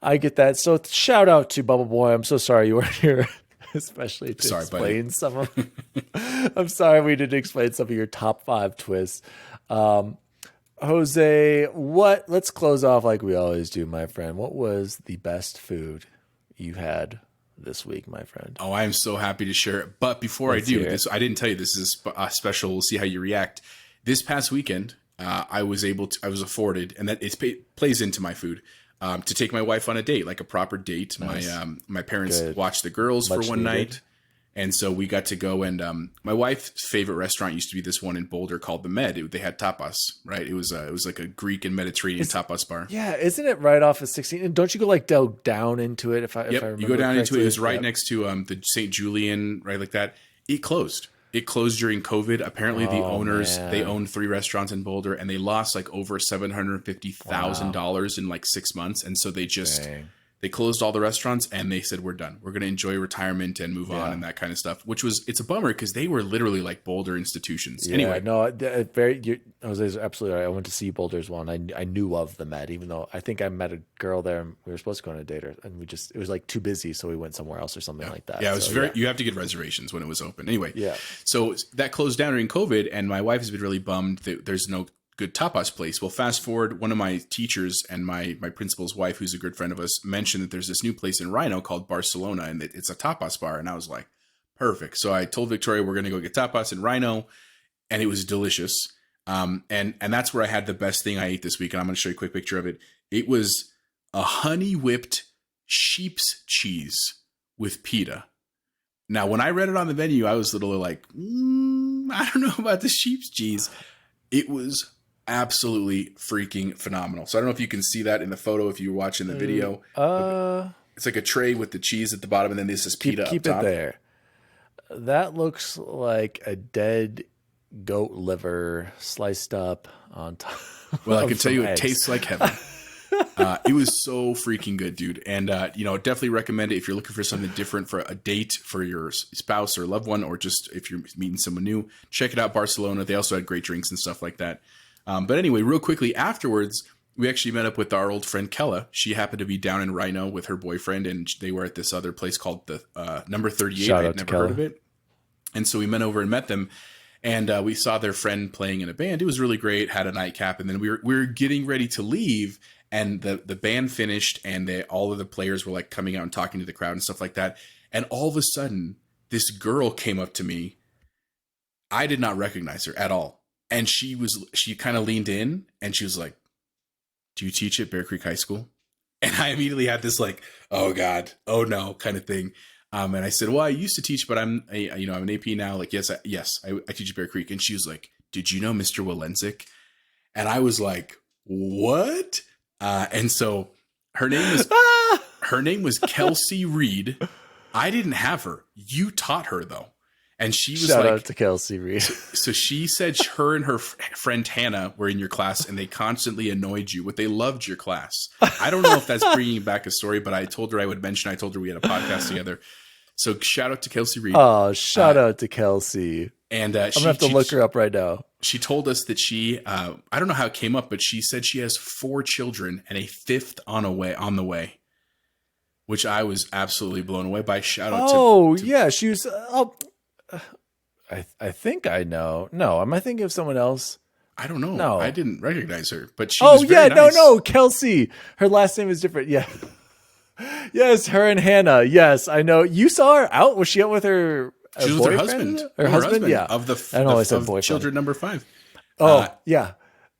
I get that. So shout out to BubbleBoy. I'm so sorry you weren't here, especially to Sorry, buddy. explain some of. I'm sorry we didn't explain some of your top 5 twists. Jose, let's close off like we always do, my friend. What was the best food you had this week, my friend? Oh, I am so happy to share it. But before Let's I do hear this, I didn't tell you this is a special. We'll see how you react. This past weekend, I was afforded, and that plays into my food, to take my wife on a date, like a proper date. Nice. My parents Good. watched The Girls Much for one needed. night. And so we got to go, and my wife's favorite restaurant used to be this one in Boulder called the Med. They had tapas, right? It was like a Greek and Mediterranean tapas bar. Yeah, isn't it right off of 16? And don't you go like down into it? If I remember You go down into it. It was right Yep. next to the St. Julian, right like that. It closed. It closed during COVID. Apparently, the owners man. they owned 3 restaurants in Boulder, and they lost like over $750,000 in like 6 months. And so they just Dang. they closed all the restaurants, and they said, we're done. We're going to enjoy retirement and move on and that kind of stuff, it's a bummer because they were literally like Boulder institutions. Yeah, Anyway, no, Jose's absolutely right. I went to see Boulder's one. I knew of the Met, even though I think I met a girl there and we were supposed to go on a date, and it was like too busy, so we went somewhere else or something like that. yeah, it was So, you have to get reservations when it was open. Anyway, Yeah. so that closed down during COVID, and my wife has been really bummed that there's no good tapas place. Well, fast forward, one of my teachers and my principal's wife, who's a good friend of us, mentioned that there's this new place in Reno called Barcelona, and that it's a tapas bar. And I was like, perfect. So I told Victoria we're going to go get tapas in Reno, and it was delicious. And that's where I had the best thing I ate this week, and I'm going to show you a quick picture of it. It was a honey whipped sheep's cheese with pita. Now, when I read it on the menu, I was a little like, I don't know about the sheep's cheese. It was absolutely freaking phenomenal. So I don't know if you can see that in the photo if you're watching the video. It's like a tray with the cheese at the bottom, and then this is pita keep up top. it there. That looks like a dead goat liver sliced up on top. Well, I can tell you eggs. it tastes like heaven. It was so freaking good, dude. And, definitely recommend it if you're looking for something different for a date for your spouse or loved one, or just if you're meeting someone new. Check it out, Barcelona. They also had great drinks and stuff like that. But anyway, real quickly, afterwards, we actually met up with our old friend Kella. She happened to be down in Reno with her boyfriend, and they were at this other place called the Number 38. Shout out I'd to never heard of Kella. it. And so we went over and met them, and we saw their friend playing in a band. It was really great, had a nightcap, and then we were getting ready to leave, and the band finished, and all of the players were like coming out and talking to the crowd and stuff like that. And all of a sudden, this girl came up to me. I did not recognize her at all. And she kind of leaned in, and she was like, "Do you teach at Bear Creek High School?" And I immediately had this like, "Oh God, oh no," kind of thing. And I said, "Well, I used to teach, but I'm an AP now. Like, yes, I teach at Bear Creek." And she was like, "Did you know Mr. Walensik?" And I was like, "What?" And so her name was Kelsey Reed. I didn't have her. You taught her though. And she was Shout like, out to Kelsey Reed. so she said her and her friend Hannah were in your class, and they constantly annoyed you, but they loved your class. I don't know if that's bringing back a story, but I told her I would mention. I told her we had a podcast together. So shout out to Kelsey Reed. Oh, shout out to Kelsey. And I'm gonna have to look her up right now. She told us that I don't know how it came up, but she said she has 4 children and a 5th on the way, which I was absolutely blown away by. Shout out to yeah, she was. I think I know. No, am I thinking of someone else? I don't know. No. I didn't recognize her, but she was very nice. No, Kelsey. Her last name is different. Yeah. Yes, her and Hannah. Yes, I know. You saw her out. Was she out with her? She was with her husband. Her husband, yeah. Of boyfriend. children number 5. Oh, yeah.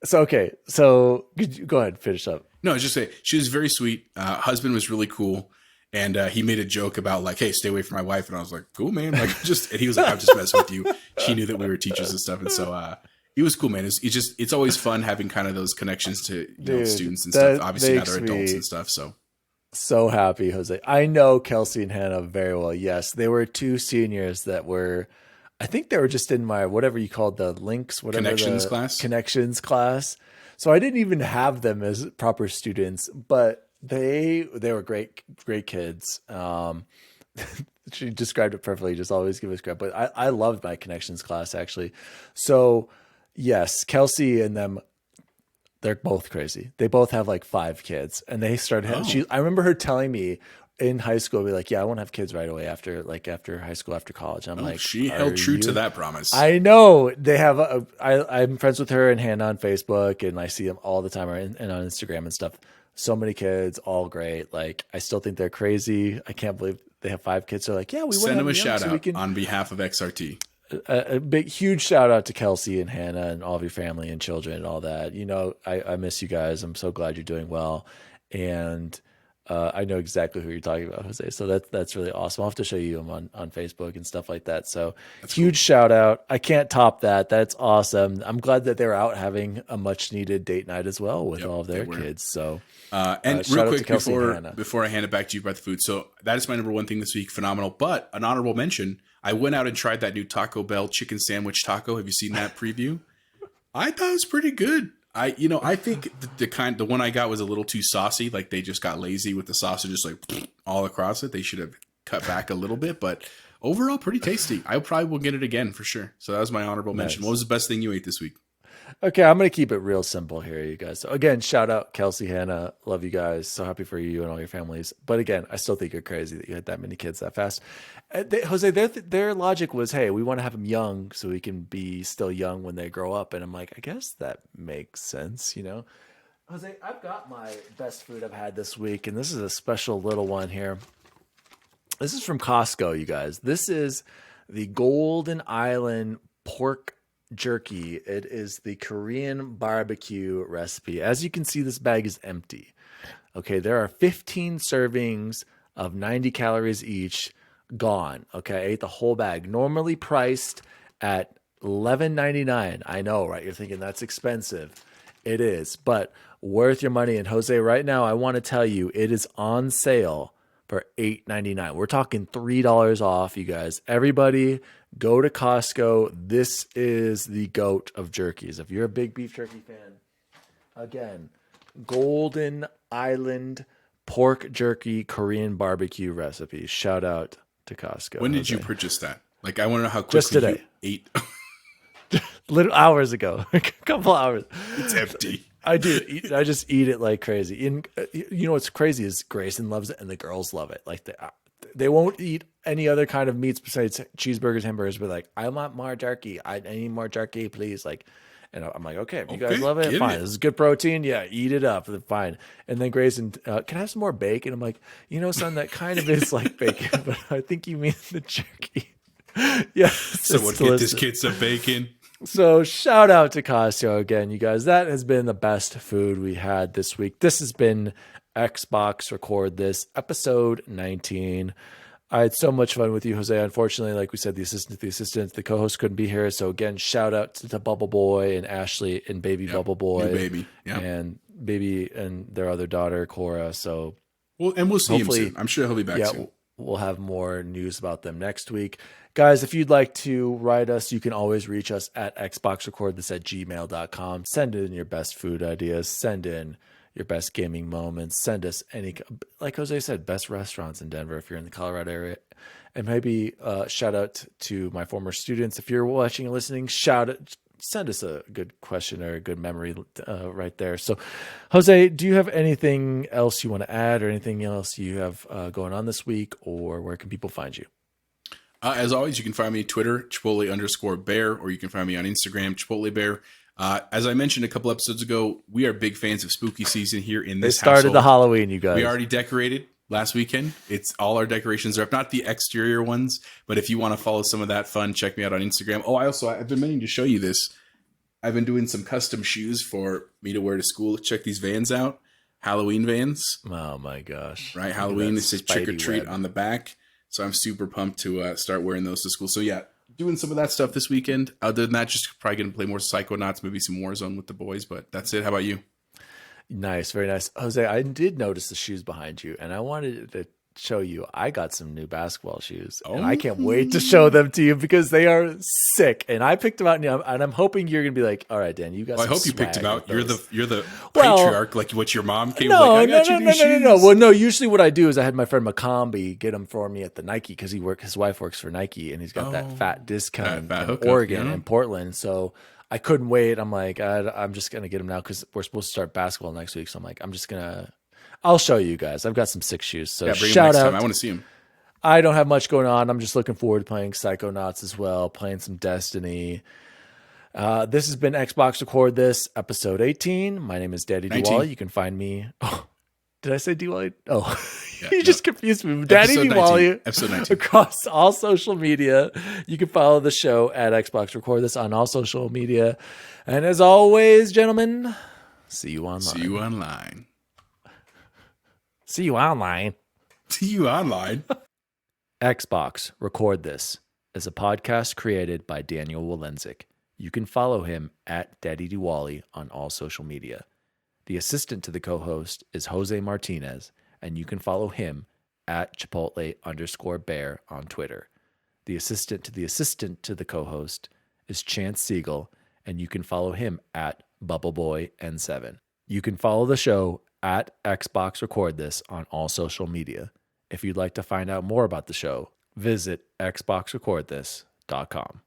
So okay. So go ahead, finish up. No, I was just saying she was very sweet. Husband was really cool. And he made a joke about like, "Hey, stay away from my wife." And I was like, "Cool, man." Like, and he was like, "I'm just messing with you." She knew that we were teachers and stuff, and so it was cool, man. It's always fun having kind of those connections to students and stuff. Obviously, now they're adults and stuff. So happy, Jose. I know Kelsey and Hannah very well. Yes, they were 2 seniors that were. I think they were just in my whatever you called the links, whatever Connections the class. connections class. So I didn't even have them as proper students, but they were great kids. She described it perfectly. Just always give us credit. But I loved my connections class actually. So yes, Kelsey and them, they're both crazy. They both have like 5 kids, and they started. I remember her telling me in high school, be like, "Yeah, I want to have kids right away after high school, after college." I'm like, she held true to that promise. I know they have. I'm friends with her and Hannah on Facebook, and I see them all the time and on Instagram and stuff. So many kids, all great. Like, I still think they're crazy. I can't believe they have 5 kids. They're like, yeah, we want to send them a shout shout out on behalf of XRT. A big, huge shout out to Kelsey and Hannah and all of your family and children and all that. You know, I miss you guys. I'm so glad you're doing well. And I know exactly who you're talking about, Jose. So that's really awesome. I'll have to show you them on Facebook and stuff like that. So that's huge shout out. I can't top that. That's awesome. I'm glad that they're out having a much needed date night as well with all of their kids. So and real quick before I hand it back to you about the food. So that is my number one thing this week. Phenomenal. But an honorable mention. I went out and tried that new Taco Bell chicken sandwich taco. Have you seen that preview? I thought it was pretty good. I think the one I got was a little too saucy. Like, they just got lazy with the sauce and just like all across it. They should have cut back a little bit, but overall pretty tasty. I probably will get it again for sure. So that was my honorable mention. What was the best thing you ate this week? Okay, I'm going to keep it real simple here, you guys. So again, shout out Kelsey, Hannah. Love you guys. So happy for you and all your families. But again, I still think you're crazy that you had that many kids that fast. Jose, their logic was, hey, we want to have them young so we can be still young when they grow up. And I'm like, I guess that makes sense, you know? Jose, I've got my best food I've had this week, and this is a special little one here. This is from Costco, you guys. This is the Golden Island pork jerky. It is the Korean barbecue recipe. As you can see, this bag is empty. Okay, there are 15 servings of 90 calories each gone. Okay, I ate the whole bag. Normally priced at $11.99. I know, right? You're thinking that's expensive. It is, but worth your money. And Jose, right now, I want to tell you, it is on sale for $8.99. We're talking $3 off, you guys. Everybody, go to Costco. This is the GOAT of jerkies. If you're a big beef jerky fan, again, Golden Island pork jerky Korean barbecue recipe. Shout out to Costco. When did you purchase that? Like, I want to know how quickly just today. You ate. Little hours ago, a couple hours. It's empty. I do. I just eat it like crazy. And you know what's crazy is Grayson loves it and the girls love it. Like, they won't eat any other kind of meats besides cheeseburgers, hamburgers. But like, I want more jerky. I need more jerky, please. Like, and I'm like, okay, if you guys love it, fine. This is good protein. Yeah, eat it up. Fine. And then Grayson, can I have some more bacon? I'm like, you know, son, that kind of is like bacon, but I think you mean the jerky. Yeah. Someone get this kid some bacon. So shout out to Costco again, you guys. That has been the best food we had this week. This has been Xbox Record This, episode 19. I had so much fun with you, Jose. Unfortunately, like we said, the assistant, the co-host couldn't be here. So again, shout out to BubbleBoy and Ashley and baby BubbleBoy. New baby. Yep. And baby and their other daughter, Cora. So we'll see him soon. I'm sure he'll be back soon. We'll have more news about them next week. Guys, if you'd like to write us, you can always reach us at xboxrecordthis@gmail.com. Send in your best food ideas. Send in your best gaming moments. Send us any, like Jose said, best restaurants in Denver if you're in the Colorado area. And maybe shout out to my former students. If you're watching and listening, send us a good question or a good memory right there. So, Jose, do you have anything else you want to add or anything else you have going on this week, or where can people find you? As always, you can find me on Twitter, Chipotle_Bear, or you can find me on Instagram, ChipotleBear. As I mentioned a couple episodes ago, we are big fans of spooky season here in this household. They started the Halloween, you guys. We already decorated last weekend. It's all our decorations are up, not the exterior ones, but if you want to follow some of that fun, check me out on Instagram. Oh, I've been meaning to show you this. I've been doing some custom shoes for me to wear to school. Check these Vans out. Halloween Vans. Oh my gosh. Right. Halloween. It says trick or treat on the back. So I'm super pumped to start wearing those to school. So yeah, doing some of that stuff this weekend. Other than that, just probably going to play more Psychonauts, maybe some Warzone with the boys, but that's it. How about you? Nice. Very nice. Jose, I did notice the shoes behind you, and I wanted to show you I got some new basketball shoes, Oh. and I can't wait to show them to you because they are sick. And I picked them out, and I'm hoping you're gonna be like, "All right, Dan, you got." Well, I some hope you picked him swag out. with You're those." the Well, patriarch, like what your mom came. No, like, I got you these shoes. no. Well, no. Usually, what I do is I had my friend Macombi get them for me at the Nike because his wife works for Nike, and he's got that fat discount fat in hookup, Oregon yeah. and Portland. So I couldn't wait. I'm like, I'm just gonna get them now because we're supposed to start basketball next week. So I'm like, I'll show you guys. I've got some sick shoes. So Yeah, bring him shout next out. time. I want to see him. I don't have much going on. I'm just looking forward to playing Psychonauts as well, playing some Destiny. This has been Xbox Record This, episode 18. My name is Daddy 19. DWALLY. You can find me. Oh, did I say DWALLY? Oh, Yeah, you no. just confused me. Daddy Episode DWALLY 19. Episode 19. across all social media. You can follow the show at Xbox Record This on all social media. And as always, gentlemen, see you online. See you online. See you online. See you online. Xbox Record This is a podcast created by Daniel Walenzik. You can follow him at DaddyDWALLY on all social media. The assistant to the co-host is Jose Martinez, and you can follow him at Chipotle_Bear on Twitter. The assistant to the co-host is Chance Siegel, and you can follow him at BubbleBoy N7. You can follow the show at Xbox Record This on all social media. If you'd like to find out more about the show, visit xboxrecordthis.com.